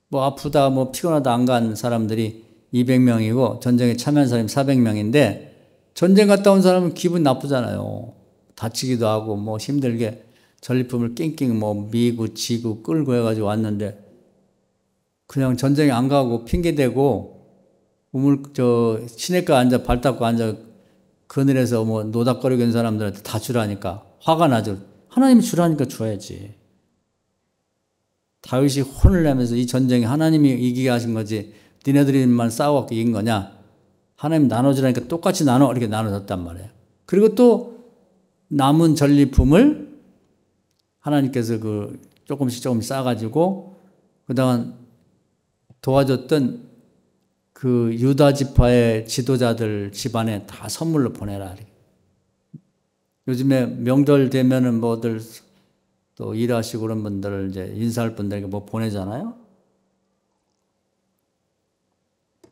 뭐 아프다, 뭐 피곤하다 안 간 사람들이 200명이고 전쟁에 참여한 사람이 400명인데 전쟁 갔다 온 사람은 기분 나쁘잖아요. 다치기도 하고 뭐 힘들게 전리품을 낑낑 뭐 미고 지고 끌고 해가지고 왔는데 그냥 전쟁에 안 가고 핑계대고 시내가 앉아 발 닦고 앉아 그늘에서 뭐 노닥거리고 있는 사람들한테 다 주라니까 화가 나죠. 하나님이 주라니까 줘야지. 다윗이 혼을 내면서 이 전쟁에 하나님이 이기게 하신 거지 니네들이만 싸워갖고 이긴 거냐. 하나님 나눠주라니까 똑같이 이렇게 나눠줬단 말이에요. 그리고 또 남은 전리품을 하나님께서 조금씩 싸가지고 그동안 도와줬던 그 유다 지파의 지도자들 집안에 다 선물로 보내라. 요즘에 명절 되면은 뭐들 또 일하시고 그런 분들을 이제 인사할 분들에게 뭐 보내잖아요.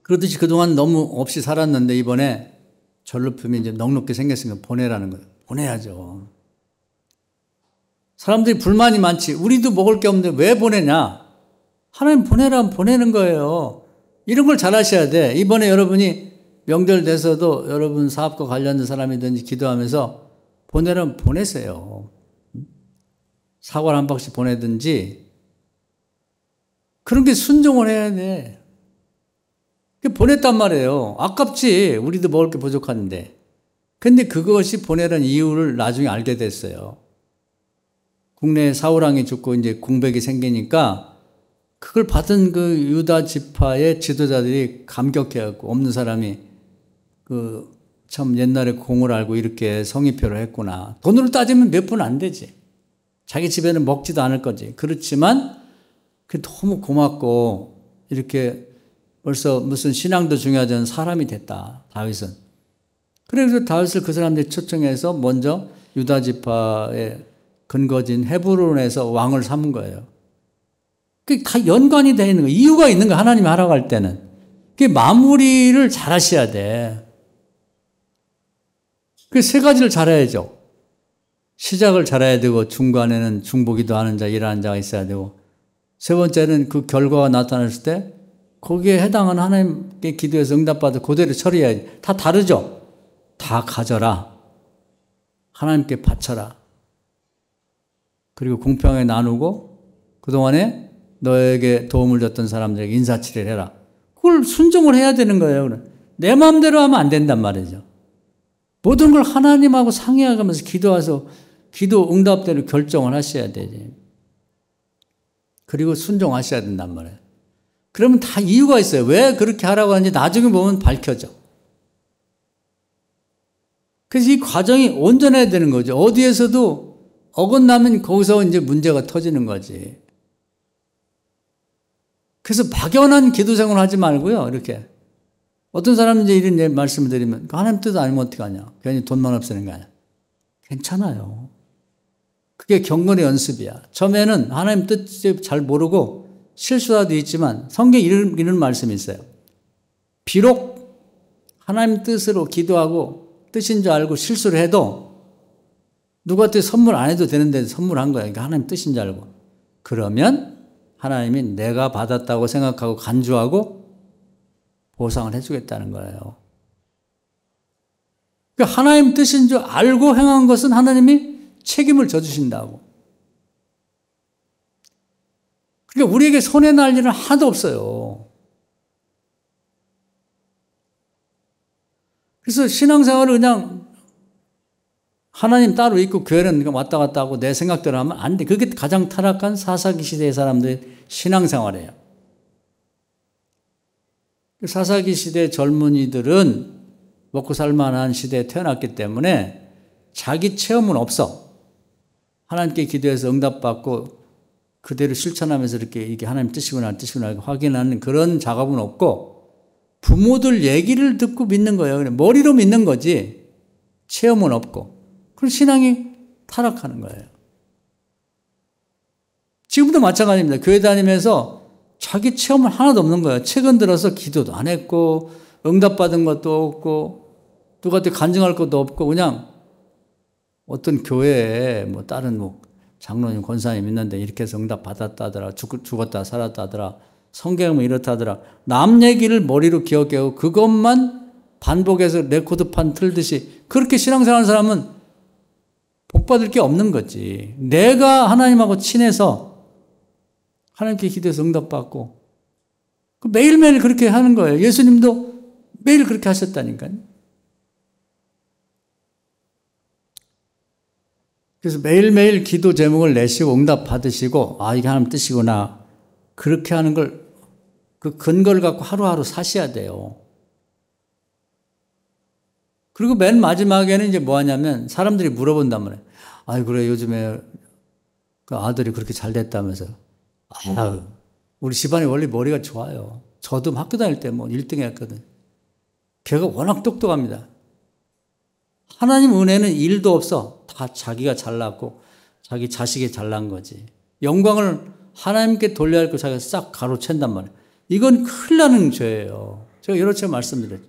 그러듯이 그동안 너무 없이 살았는데 이번에 전리품이 이제 넉넉히 생겼으니까 보내라는 거예요. 보내야죠. 사람들이 불만이 많지. 우리도 먹을 게 없는데 왜 보내냐? 하나님 보내라면 보내는 거예요. 이런 걸 잘 하셔야 돼. 이번에 여러분이 명절 돼서도 여러분 사업과 관련된 사람이든지 기도하면서 보내라면 보내세요. 사과를 한 박씩 보내든지 그런 게 순종을 해야 돼. 보냈단 말이에요. 아깝지. 우리도 먹을 게 부족한데. 근데 그것이 보내라는 이유를 나중에 알게 됐어요. 국내에 사울왕이 죽고 이제 공백이 생기니까 그걸 받은 그 유다 지파의 지도자들이 감격해갖고 없는 사람이 참 옛날에 공을 알고 이렇게 성의표를 했구나. 돈으로 따지면 몇 푼 안 되지. 자기 집에는 먹지도 않을 거지. 그렇지만 그 너무 고맙고 이렇게 벌써 무슨 신앙도 중요하지 않은 사람이 됐다. 다윗은. 그래서 다윗을 그 사람들이 초청해서 먼저 유다 지파의 근거진 헤브론에서 왕을 삼은 거예요. 그게 다 연관이 되어 있는 거예요. 이유가 있는 거예요. 하나님이 하라고 할 때는. 그게 마무리를 잘 하셔야 돼. 그 세 가지를 잘해야죠. 시작을 잘해야 되고 중간에는 중보기도 하는 자, 일하는 자가 있어야 되고 세 번째는 그 결과가 나타났을 때 거기에 해당하는 하나님께 기도해서 응답받아 그대로 처리해야지. 다 다르죠? 다 가져라. 하나님께 바쳐라. 그리고 공평하게 나누고 그동안에 너에게 도움을 줬던 사람들에게 인사치레를 해라. 그걸 순종을 해야 되는 거예요. 내 마음대로 하면 안 된단 말이죠. 모든 걸 하나님하고 상의하면서 기도해서 기도 응답대로 결정을 하셔야 되지. 그리고 순종하셔야 된단 말이에요. 그러면 다 이유가 있어요. 왜 그렇게 하라고 하는지 나중에 보면 밝혀져. 그래서 이 과정이 온전해야 되는 거죠. 어디에서도 어긋나면 거기서 이제 문제가 터지는 거지. 그래서 막연한 기도 생활을 하지 말고요. 이렇게. 어떤 사람은 이제 이런 말씀을 드리면 하나님 뜻 아니면 어떻게 하냐. 괜히 돈만 없애는 거 아니야. 괜찮아요. 그게 경건의 연습이야. 처음에는 하나님 뜻 잘 모르고 실수라도 있지만 성경에 이런 말씀이 있어요. 비록 하나님 뜻으로 기도하고 뜻인 줄 알고 실수를 해도 누구한테 선물 안 해도 되는데 선물한 거야. 그러니까 하나님 뜻인 줄 알고. 그러면 하나님이 내가 받았다고 생각하고 간주하고 보상을 해주겠다는 거예요. 그러니까 하나님 뜻인 줄 알고 행한 것은 하나님이 책임을 져주신다고. 그러니까 우리에게 손해날 일은 하나도 없어요. 그래서 신앙생활을 그냥 하나님 따로 있고 교회는 그냥 왔다 갔다 하고 내 생각대로 하면 안 돼. 그게 가장 타락한 사사기 시대의 사람들의 신앙생활이에요. 사사기 시대 젊은이들은 먹고 살만한 시대에 태어났기 때문에 자기 체험은 없어. 하나님께 기도해서 응답받고 그대로 실천하면서 이게 하나님 뜻이구나 뜻이구나 확인하는 그런 작업은 없고 부모들 얘기를 듣고 믿는 거예요. 그냥 머리로 믿는 거지 체험은 없고. 그럼 신앙이 타락하는 거예요. 지금도 마찬가지입니다. 교회 다니면서 자기 체험은 하나도 없는 거예요. 최근 들어서 기도도 안 했고 응답받은 것도 없고 누구한테 간증할 것도 없고 그냥 어떤 교회에 뭐 다른 뭐 장로님 권사님 있는데 이렇게 해서 응답 받았다더라, 죽었다 살았다더라, 성경은 이렇다더라, 남 얘기를 머리로 기억해고 그것만 반복해서 레코드판 틀듯이 그렇게 신앙생활하는 사람은 복받을 게 없는 거지. 내가 하나님하고 친해서 하나님께 기도해서 응답받고 매일매일 그렇게 하는 거예요. 예수님도 매일 그렇게 하셨다니까요. 그래서 매일매일 기도 제목을 내시고 응답 받으시고 이게 하나님 뜻이구나. 그렇게 하는 걸 그 근거를 갖고 하루하루 사셔야 돼요. 그리고 맨 마지막에는 이제 뭐 하냐면 사람들이 물어본단 말이에요. 그래 요즘에 그 아들이 그렇게 잘 됐다면서. 우리 집안이 원래 머리가 좋아요. 저도 학교 다닐 때 뭐 1등 했거든. 걔가 워낙 똑똑합니다. 하나님 은혜는 일도 없어. 다 자기가 잘났고 자기 자식이 잘난 거지. 영광을 하나님께 돌려야 할 거 자기가 싹 가로챈단 말이에요. 이건 큰일 나는 죄예요. 제가 여러 차례 말씀드렸죠.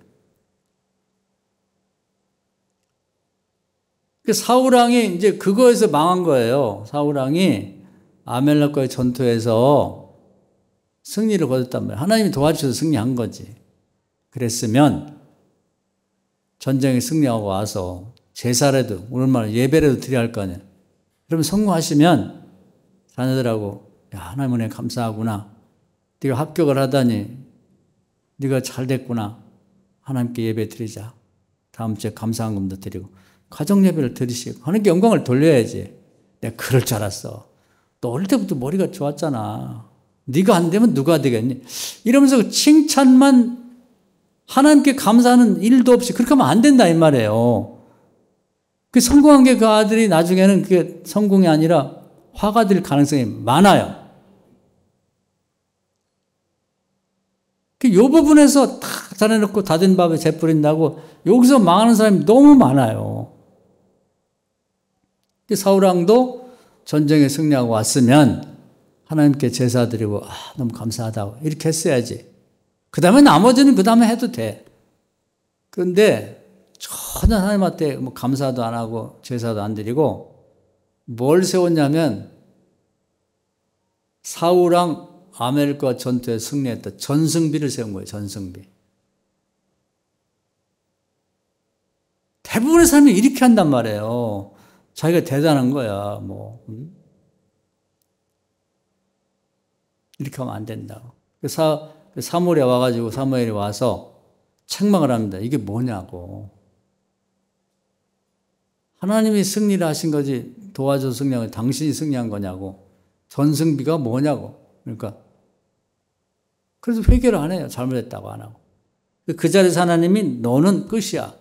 사울왕이 이제 그거에서 망한 거예요. 사울왕이 아멜렉과의 전투에서 승리를 거뒀단 말이에요. 하나님이 도와주셔서 승리한 거지. 그랬으면 전쟁에 승리하고 와서 제사라도 오늘만 예배라도 드려야 할 거 아니에요. 그러면 성공하시면 자녀들하고 하나님 은혜 감사하구나. 네가 합격을 하다니 네가 잘 됐구나. 하나님께 예배 드리자. 다음 주에 감사한금도 드리고 가정 예배를 드리시고 하나님께 영광을 돌려야지. 내가 그럴 줄 알았어. 너 어릴 때부터 머리가 좋았잖아. 네가 안 되면 누가 되겠니? 이러면서 칭찬만 하나님께 감사하는 일도 없이 그렇게 하면 안 된다 이 말이에요. 그 성공한 게 그 아들이 나중에는 그게 성공이 아니라 화가 될 가능성이 많아요. 이 부분에서 다 잘해놓고 다 된 밥에 재 뿌린다고 여기서 망하는 사람이 너무 많아요. 사울왕도 전쟁에 승리하고 왔으면 하나님께 제사 드리고 너무 감사하다고 이렇게 했어야지. 그 다음에 나머지는 그 다음에 해도 돼. 그런데 전혀 하나님한테 뭐 감사도 안 하고 제사도 안 드리고 뭘 세웠냐면 사울왕 아멜과 전투에 승리했다. 전승비를 세운 거예요. 전승비. 대부분의 사람이 이렇게 한단 말이에요. 자기가 대단한 거야. 이렇게 하면 안 된다고. 사무엘이 와가지고 사무엘이 와서 책망을 합니다. 이게 뭐냐고. 하나님이 승리를 하신 거지 도와줘서 승리한 거 당신이 승리한 거냐고. 전승비가 뭐냐고. 그러니까 그래서 회개를 안 해요. 잘못했다고 안 하고. 그 자리에서 하나님이 너는 끝이야.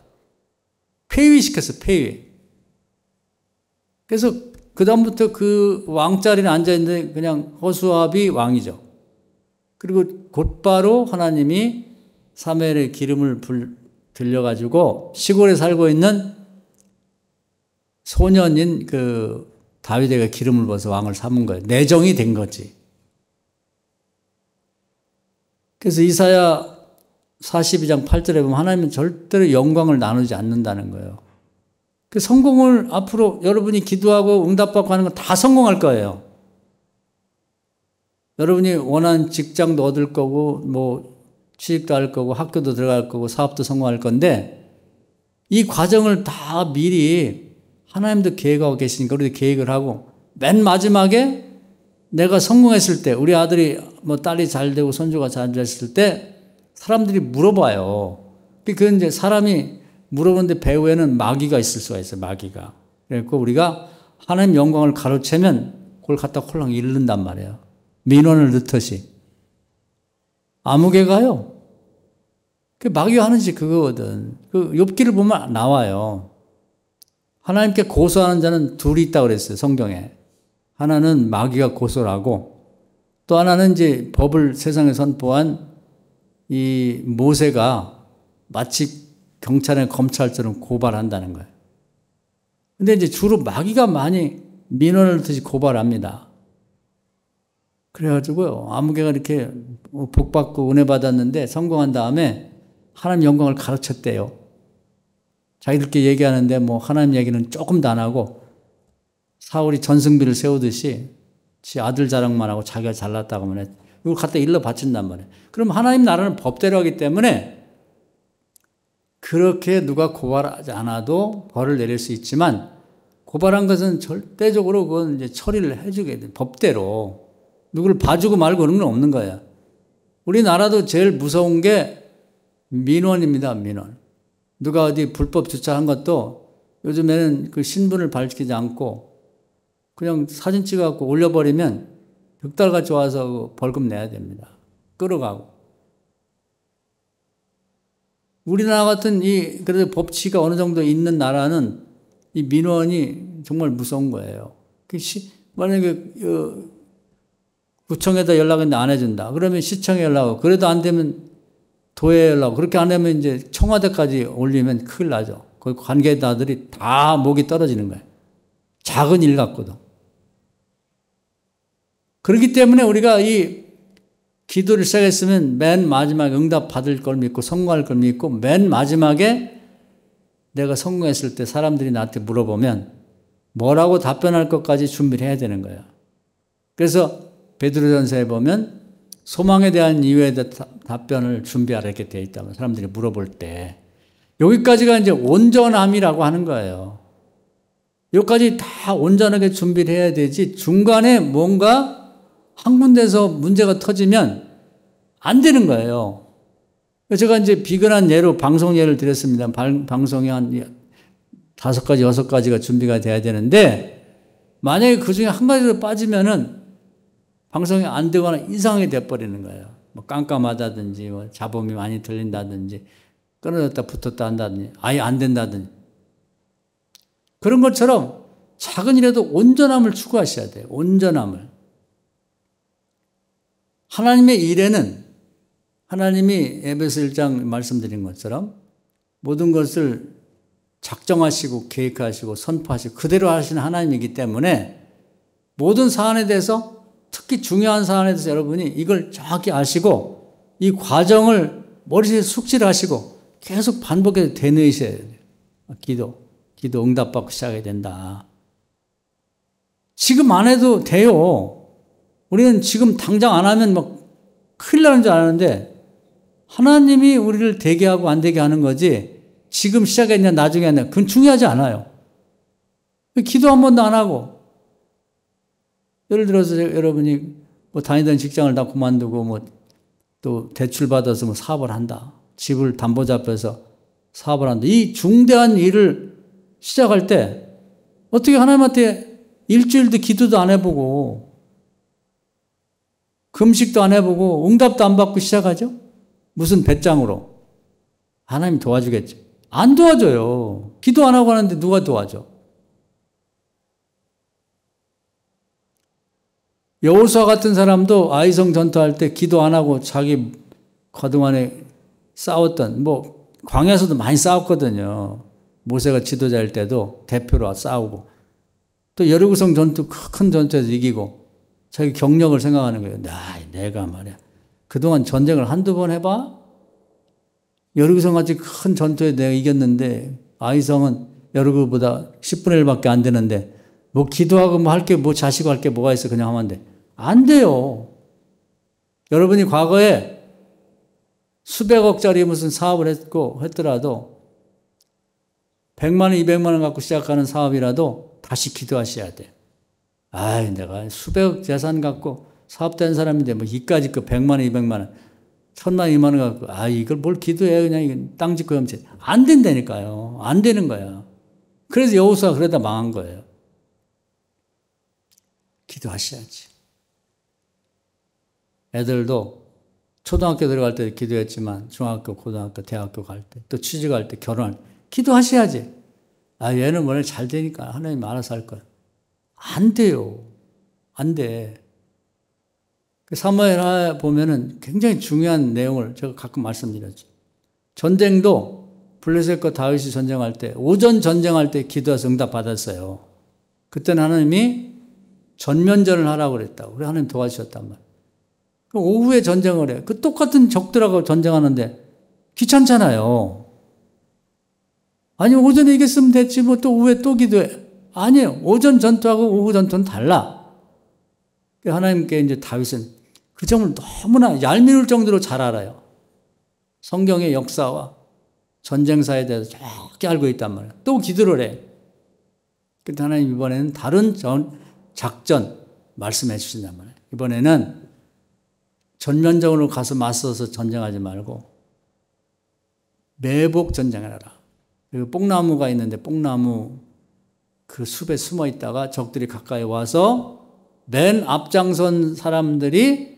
폐위시켰어. 폐위. 그래서 그 다음부터 그 왕자리에 앉아있는데 그냥 호수아비 왕이죠. 그리고 곧바로 하나님이 사무엘의 기름을 들려가지고 시골에 살고 있는 소년인 그 다윗에게 기름을 부어서 왕을 삼은 거예요. 내정이 된 거지. 그래서 이사야 42장 8절에 보면 하나님은 절대로 영광을 나누지 않는다는 거예요. 그 성공을 앞으로 여러분이 기도하고 응답받고 하는 건 다 성공할 거예요. 여러분이 원하는 직장도 얻을 거고 뭐 취직도 할 거고 학교도 들어갈 거고 사업도 성공할 건데 이 과정을 다 미리 하나님도 계획하고 계시니까 우리도 계획을 하고 맨 마지막에 내가 성공했을 때 우리 아들이 뭐 딸이 잘 되고 손주가 잘 됐을 때 사람들이 물어봐요. 그건 이제 사람이 물어보는데 배후에는 마귀가 있을 수가 있어요. 마귀가. 그래서 우리가 하나님 영광을 가로채면 그걸 갖다 홀랑 잃는단 말이에요. 민원을 넣듯이. 아무개가요. 그 마귀가 하는 짓이 그거거든. 그 욥기를 보면 나와요. 하나님께 고소하는 자는 둘이 있다고 그랬어요. 성경에. 하나는 마귀가 고소를 하고 또 하나는 이제 법을 세상에 선포한 이 모세가 마치 경찰이나 검찰처럼 고발한다는 거예요. 근데 이제 주로 마귀가 많이 민원을 넣듯이 고발합니다. 그래가지고요, 아무개가 이렇게 복 받고 은혜 받았는데 성공한 다음에 하나님 영광을 가르쳤대요. 자기들끼리 얘기하는데 뭐 하나님 얘기는 조금도 안 하고 사울이 전승비를 세우듯이 지 아들 자랑만 하고 자기가 잘났다고 하면 이걸 갖다 일러 바친단 말이에요. 그럼 하나님 나라는 법대로 하기 때문에 그렇게 누가 고발하지 않아도 벌을 내릴 수 있지만 고발한 것은 절대적으로 그건 이제 처리를 해주게 돼. 법대로. 누구를 봐주고 말고 그런 건 없는 거야. 우리나라도 제일 무서운 게 민원입니다, 민원. 누가 어디 불법 주차한 것도 요즘에는 그 신분을 밝히지 않고 그냥 사진 찍어갖고 올려버리면 벽달같이 와서 벌금 내야 됩니다. 끌어가고. 우리나라 같은 그래도 법치가 어느 정도 있는 나라는 이 민원이 정말 무서운 거예요. 만약에 구청에다 연락했는데 안 해준다. 그러면 시청에 연락하고, 그래도 안 되면 도에 연락하고, 그렇게 안 하면 이제 청와대까지 올리면 큰일 나죠. 그 관계자들이 다 목이 떨어지는 거예요. 작은 일 갖고도. 그렇기 때문에 우리가 이 기도를 시작했으면 맨 마지막에 응답 받을 걸 믿고 성공할 걸 믿고 맨 마지막에 내가 성공했을 때 사람들이 나한테 물어보면 뭐라고 답변할 것까지 준비를 해야 되는 거예요. 그래서 베드로전서에 보면 소망에 대한 이유에 대한 답변을 준비하라 이렇게 되어 있다면 사람들이 물어볼 때 여기까지가 이제 온전함이라고 하는 거예요. 여기까지 다 온전하게 준비를 해야 되지 중간에 뭔가 한 군데서 문제가 터지면 안 되는 거예요. 제가 이제 비근한 예로 방송 예를 드렸습니다. 방송이 한 5가지, 6가지가 준비가 돼야 되는데 만약에 그 중에 한 가지로 빠지면은 방송이 안 되거나 이상하게 돼버리는 거예요. 뭐 깜깜하다든지, 뭐 잡음이 많이 들린다든지, 끊어졌다 붙었다 한다든지, 아예 안 된다든지. 그런 것처럼 작은 일에도 온전함을 추구하셔야 돼요. 온전함을. 하나님의 일에는 하나님이 에베소 1장 말씀드린 것처럼 모든 것을 작정하시고 계획하시고 선포하시고 그대로 하시는 하나님이기 때문에 모든 사안에 대해서 특히 중요한 사안에 대해서 여러분이 이걸 정확히 아시고 이 과정을 머릿속에 숙지하시고 계속 반복해서 되뇌이셔야 돼요. 기도 응답받고 시작해야 된다. 지금 안 해도 돼요. 우리는 지금 당장 안 하면 막 큰일 나는 줄 아는데 하나님이 우리를 되게 하고 안 되게 하는 거지 지금 시작했냐 나중에 했냐 그건 중요하지 않아요. 기도 한 번도 안 하고 예를 들어서 여러분이 뭐 다니던 직장을 다 그만두고 뭐 또 대출 받아서 뭐 사업을 한다. 집을 담보 잡혀서 사업을 한다. 이 중대한 일을 시작할 때 어떻게 하나님한테 일주일도 기도도 안 해보고 금식도 안 해보고 응답도 안 받고 시작하죠? 무슨 배짱으로. 하나님 도와주겠지. 안 도와줘요. 기도 안 하고 하는데 누가 도와줘? 여호수아 같은 사람도 아이성 전투할 때 기도 안 하고 자기 그동안에 싸웠던 뭐 광야에서도 많이 싸웠거든요. 모세가 지도자일 때도 대표로 싸우고 또 여리고성 전투 큰 전투에서 이기고 자기 경력을 생각하는 거예요. 내가 말이야. 그동안 전쟁을 한두 번 해봐? 여리고성 같이 큰 전투에 내가 이겼는데 아이성은 여리고보다 10분의 1밖에 안 되는데 뭐 기도하고 뭐 할 게 뭐 자시고 할 게 뭐가 있어 그냥 하면 돼. 안 돼요. 여러분이 과거에 수백억짜리 무슨 사업을 했더라도 100만 원, 200만 원 갖고 시작하는 사업이라도 다시 기도하셔야 돼. 내가 수백억 재산 갖고 사업된 사람인데 뭐 이까지 그 100만 원, 200만 원, 1000만 원, 2만 원 갖고 이걸 뭘 기도해 그냥 땅 짓고 염치 안 된다니까요. 안 되는 거야. 그래서 여호수아가 그러다 망한 거예요. 기도하셔야지. 애들도 초등학교 들어갈 때 기도했지만 중학교, 고등학교, 대학교 갈 때 또 취직할 때 결혼할 때 기도하셔야지. 얘는 원래 잘 되니까 하나님 알아서 할 거야. 안 돼요. 안 돼. 사무엘하 보면은 굉장히 중요한 내용을 제가 가끔 말씀드렸죠. 전쟁도 블레셋과 다윗이 전쟁할 때 오전 전쟁할 때 기도해서 응답 받았어요. 그때는 하나님이 전면전을 하라고 그랬다고. 그래 하나님 도와주셨단 말이에요. 그럼 오후에 전쟁을 해. 그 똑같은 적들하고 전쟁하는데 귀찮잖아요. 아니 오전에 이겼으면 됐지 뭐 또 오후에 또 기도해. 아니에요. 오전 전투하고 오후 전투는 달라. 하나님께 이제 다윗은 그 점을 너무나 얄미울 정도로 잘 알아요. 성경의 역사와 전쟁사에 대해서 정확히 알고 있단 말이에요. 또 기도를 해. 그때 하나님 이번에는 다른 작전 말씀해 주신단 말이에요. 이번에는 전면적으로 가서 맞서서 전쟁하지 말고 매복 전쟁을 하라. 그리고 뽕나무가 있는데 뽕나무 그 숲에 숨어 있다가 적들이 가까이 와서 맨 앞장선 사람들이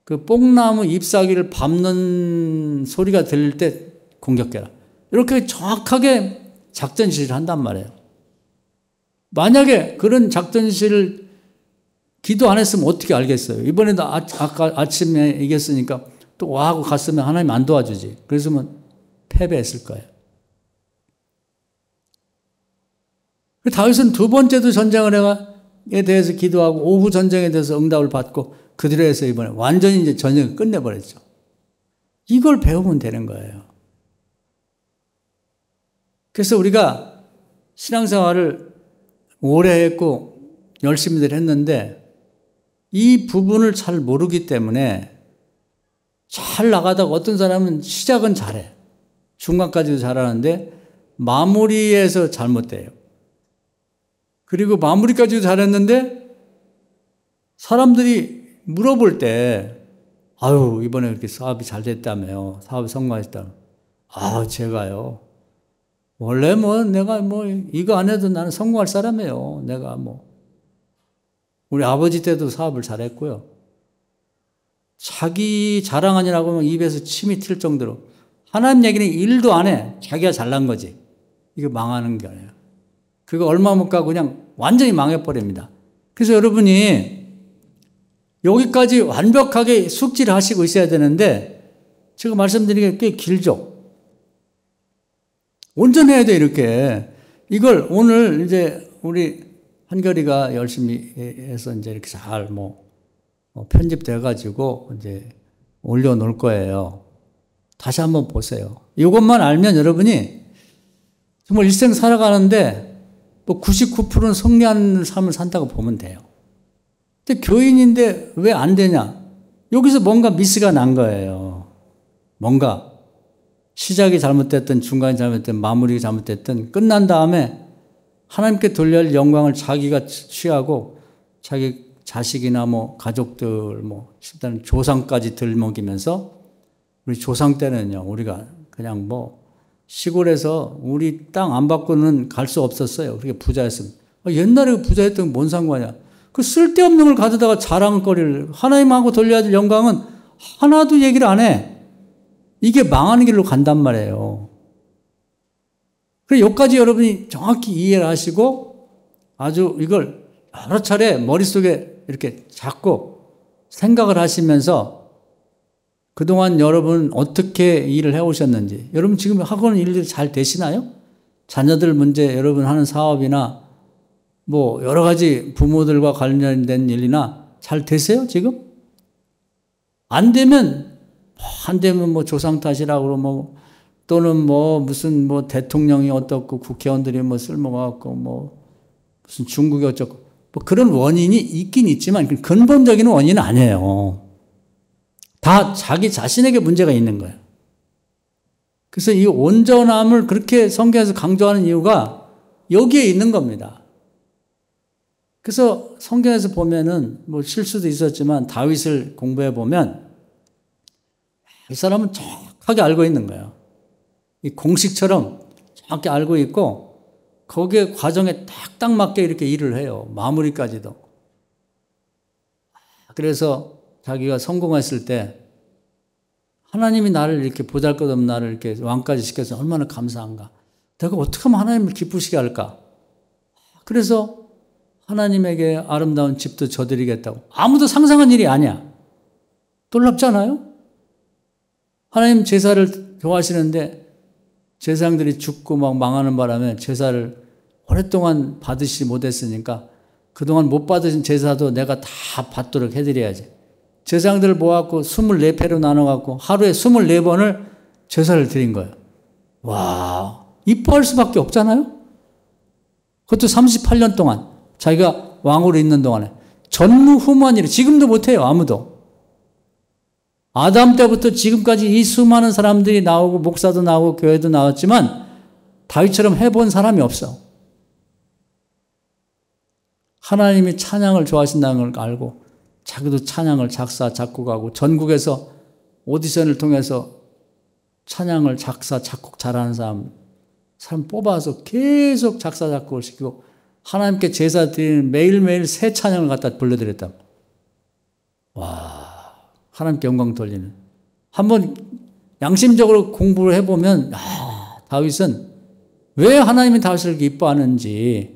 그 뽕나무 잎사귀를 밟는 소리가 들릴 때 공격해라. 이렇게 정확하게 작전 지시를 한단 말이에요. 만약에 그런 작전 지시를 기도 안 했으면 어떻게 알겠어요? 이번에도 아까 아침에 이겼으니까 또 와 하고 갔으면 하나님 안 도와주지. 그랬으면 패배했을 거예요. 다윗은 두 번째도 전쟁에 대해서 기도하고 오후 전쟁에 대해서 응답을 받고 그 뒤로 해서 이번에 완전히 이제 전쟁을 끝내버렸죠. 이걸 배우면 되는 거예요. 그래서 우리가 신앙생활을 오래 했고 열심히들 했는데 이 부분을 잘 모르기 때문에 잘 나가다가 어떤 사람은 시작은 잘해. 중간까지도 잘하는데 마무리에서 잘못돼요. 그리고 마무리까지도 잘했는데 사람들이 물어볼 때 아유 이번에 이렇게 사업이 잘 됐다며요. 사업이 성공했다며. 아 제가요. 원래 뭐 내가 뭐 이거 안 해도 나는 성공할 사람이에요. 내가 뭐 우리 아버지 때도 사업을 잘했고요. 자기 자랑 아니라고 하면 입에서 침이 튈 정도로 하나님 얘기는 일도 안 해. 자기가 잘난 거지. 이거 망하는 게 아니에요. 그거 얼마 못 가고 그냥 완전히 망해버립니다. 그래서 여러분이 여기까지 완벽하게 숙지를 하시고 있어야 되는데 제가 말씀드린 게 꽤 길죠. 온전해야 돼 이렇게. 이걸 오늘 이제 우리 한결이가 열심히 해서 이제 이렇게 잘 편집돼 가지고 이제 올려놓을 거예요. 다시 한번 보세요. 이것만 알면 여러분이 정말 일생 살아가는데 99%는 성리하는 삶을 산다고 보면 돼요. 근데 교인인데 왜 안 되냐? 여기서 뭔가 미스가 난 거예요. 뭔가 시작이 잘못됐든 중간이 잘못됐든 마무리가 잘못됐든 끝난 다음에 하나님께 돌려야 할 영광을 자기가 취하고 자기 자식이나 가족들 집단 조상까지 들먹이면서 우리 조상 때는요 우리가 그냥 시골에서 우리 땅 안 받고는 갈 수 없었어요. 그렇게 부자였으면. 옛날에 부자였던 게 뭔 상관이야. 그 쓸데없는 걸 가져다가 자랑거리를 하나님하고 돌려야 될 영광은 하나도 얘기를 안 해. 이게 망하는 길로 간단 말이에요. 그래서 여기까지 여러분이 정확히 이해를 하시고 아주 이걸 여러 차례 머릿속에 이렇게 잡고 생각을 하시면서 그동안 여러분 어떻게 일을 해오셨는지, 여러분 지금 하고 있는 일들이 잘 되시나요? 자녀들 문제, 여러분 하는 사업이나 여러 가지 부모들과 관련된 일이나 잘 되세요, 지금? 안 되면 조상 탓이라고 그러고 또는 무슨 대통령이 어떻고 국회의원들이 쓸모가 없고 무슨 중국이 어쩌고 그런 원인이 있긴 있지만 근본적인 원인은 아니에요. 다 자기 자신에게 문제가 있는 거예요. 그래서 이 온전함을 그렇게 성경에서 강조하는 이유가 여기에 있는 겁니다. 그래서 성경에서 보면은 실수도 있었지만 다윗을 공부해 보면 이 사람은 정확하게 알고 있는 거예요. 이 공식처럼 정확히 알고 있고 거기에 과정에 딱 맞게 이렇게 일을 해요. 마무리까지도. 그래서 자기가 성공했을 때 하나님이 나를 이렇게 보잘것없는 나를 이렇게 왕까지 시켜서 얼마나 감사한가. 내가 어떻게 하면 하나님을 기쁘시게 할까. 그래서 하나님에게 아름다운 집도 져드리겠다고. 아무도 상상한 일이 아니야. 놀랍잖아요? 하나님 제사를 좋아하시는데 제사장들이 죽고 망하는 바람에 제사를 오랫동안 받으시지 못했으니까 그동안 못 받으신 제사도 내가 다 받도록 해드려야지. 제사장들을 모아갖고 24패로 나눠갖고 하루에 24번을 제사를 드린 거예요. 와, 이뻐할 수밖에 없잖아요? 그것도 38년 동안 자기가 왕으로 있는 동안에 전무후무한 일을 지금도 못해요. 아무도. 아담 때부터 지금까지 이 수많은 사람들이 나오고 목사도 나오고 교회도 나왔지만 다윗처럼 해본 사람이 없어. 하나님이 찬양을 좋아하신다는 걸 알고 자기도 찬양을 작사 작곡하고 전국에서 오디션을 통해서 찬양을 작사 작곡 잘하는 사람 뽑아서 계속 작사 작곡을 시키고 하나님께 제사 드리는 매일매일 새 찬양을 갖다 불러드렸다고. 와, 하나님께 영광 돌리는. 한번 양심적으로 공부를 해보면 다윗은 왜 하나님이 다윗을 기뻐하는지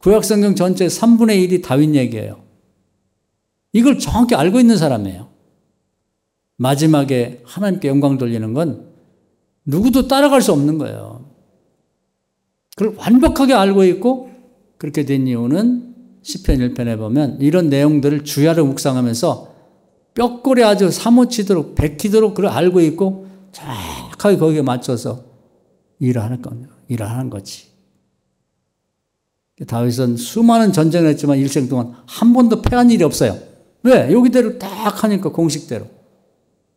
구약성경 전체 3분의 1이 다윗 얘기예요. 이걸 정확히 알고 있는 사람이에요. 마지막에 하나님께 영광 돌리는 건 누구도 따라갈 수 없는 거예요. 그걸 완벽하게 알고 있고 그렇게 된 이유는 시편 1편에 보면 이런 내용들을 주야로 묵상하면서 뼈골에 아주 사무치도록 베끼도록 그걸 알고 있고 정확하게 거기에 맞춰서 일을 하는 거지. 다윗은 수많은 전쟁을 했지만 일생 동안 한 번도 패한 일이 없어요. 왜? 여기대로 딱 하니까 공식대로.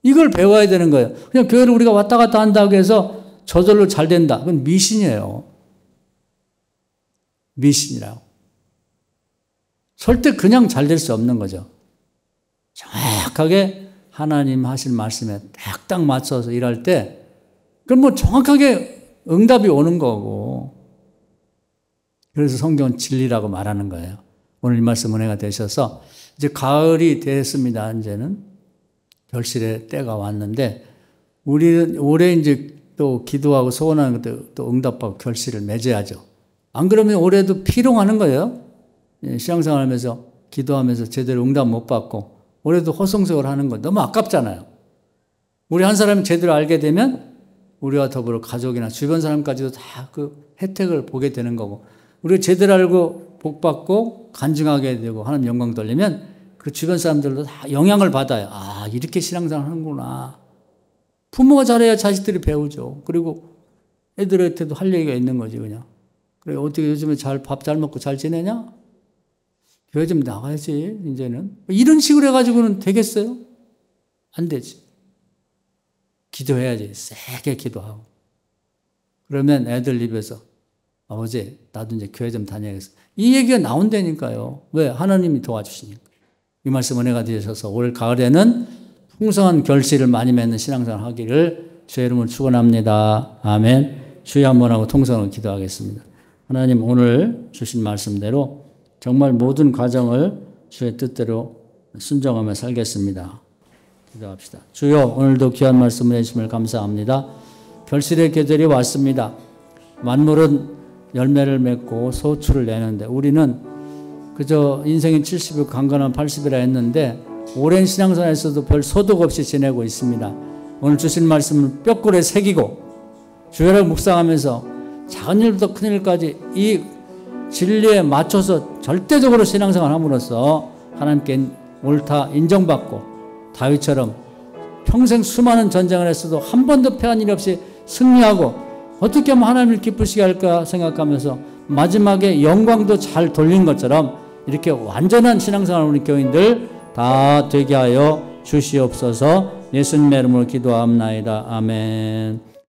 이걸 배워야 되는 거예요. 그냥 교회를 우리가 왔다 갔다 한다고 해서 저절로 잘 된다. 그건 미신이에요. 미신이라고. 절대 그냥 잘 될 수 없는 거죠. 정확하게 하나님 하실 말씀에 딱딱 맞춰서 일할 때 그건 뭐 정확하게 응답이 오는 거고. 그래서 성경은 진리라고 말하는 거예요. 오늘 이 말씀 은혜가 되셔서 이제 가을이 됐습니다. 이제는 결실의 때가 왔는데 우리는 올해 이제 또 기도하고 소원하는 것도 또 응답하고 결실을 맺어야죠. 안 그러면 올해도 피롱하는 거예요. 신앙생활하면서 기도하면서 제대로 응답 못 받고 올해도 허송세월 하는 거 너무 아깝잖아요. 우리 한 사람이 제대로 알게 되면 우리와 더불어 가족이나 주변 사람까지도 다 그 혜택을 보게 되는 거고 우리가 제대로 알고 복 받고 간증하게 되고 하나님 영광 돌리면 그 주변 사람들도 다 영향을 받아요. 아, 이렇게 신앙생활 하는구나. 부모가 잘해야 자식들이 배우죠. 그리고 애들한테도 할 얘기가 있는 거지 그냥. 그래 어떻게 요즘에 밥 잘 먹고 잘 지내냐? 교회 좀 나가야지 이제는. 이런 식으로 해가지고는 되겠어요? 안 되지. 기도해야지. 세게 기도하고. 그러면 애들 입에서 아버지 나도 이제 교회 좀 다녀야겠어. 이 얘기가 나온다니까요. 왜? 하나님이 도와주시니까. 이 말씀 은혜가 되셔서 올 가을에는 풍성한 결실을 많이 맺는 신앙생활 하기를 주의 이름으로 축원합니다. 아멘. 주여 한번 하고 통성으로 기도하겠습니다. 하나님 오늘 주신 말씀대로 정말 모든 과정을 주의 뜻대로 순종하며 살겠습니다. 기도합시다. 주여 오늘도 귀한 말씀을 해주심을 감사합니다. 결실의 계절이 왔습니다. 만물은 열매를 맺고 소출을 내는데 우리는 그저 인생이 70일 강건한 80이라 했는데 오랜 신앙생활에서도 별 소득 없이 지내고 있습니다. 오늘 주신 말씀을 뼈골에 새기고 주야를 묵상하면서 작은 일부터 큰 일까지 이 진리에 맞춰서 절대적으로 신앙생활 함으로써 하나님께 옳다 인정받고 다윗처럼 평생 수많은 전쟁을 했어도 한 번도 패한 일 없이 승리하고 어떻게 하면 하나님을 기쁘시게 할까 생각하면서 마지막에 영광도 잘 돌린 것처럼 이렇게 완전한 신앙생활 우리 교인들 다 되게 하여 주시옵소서. 예수님의 이름으로 기도합나이다. 아멘.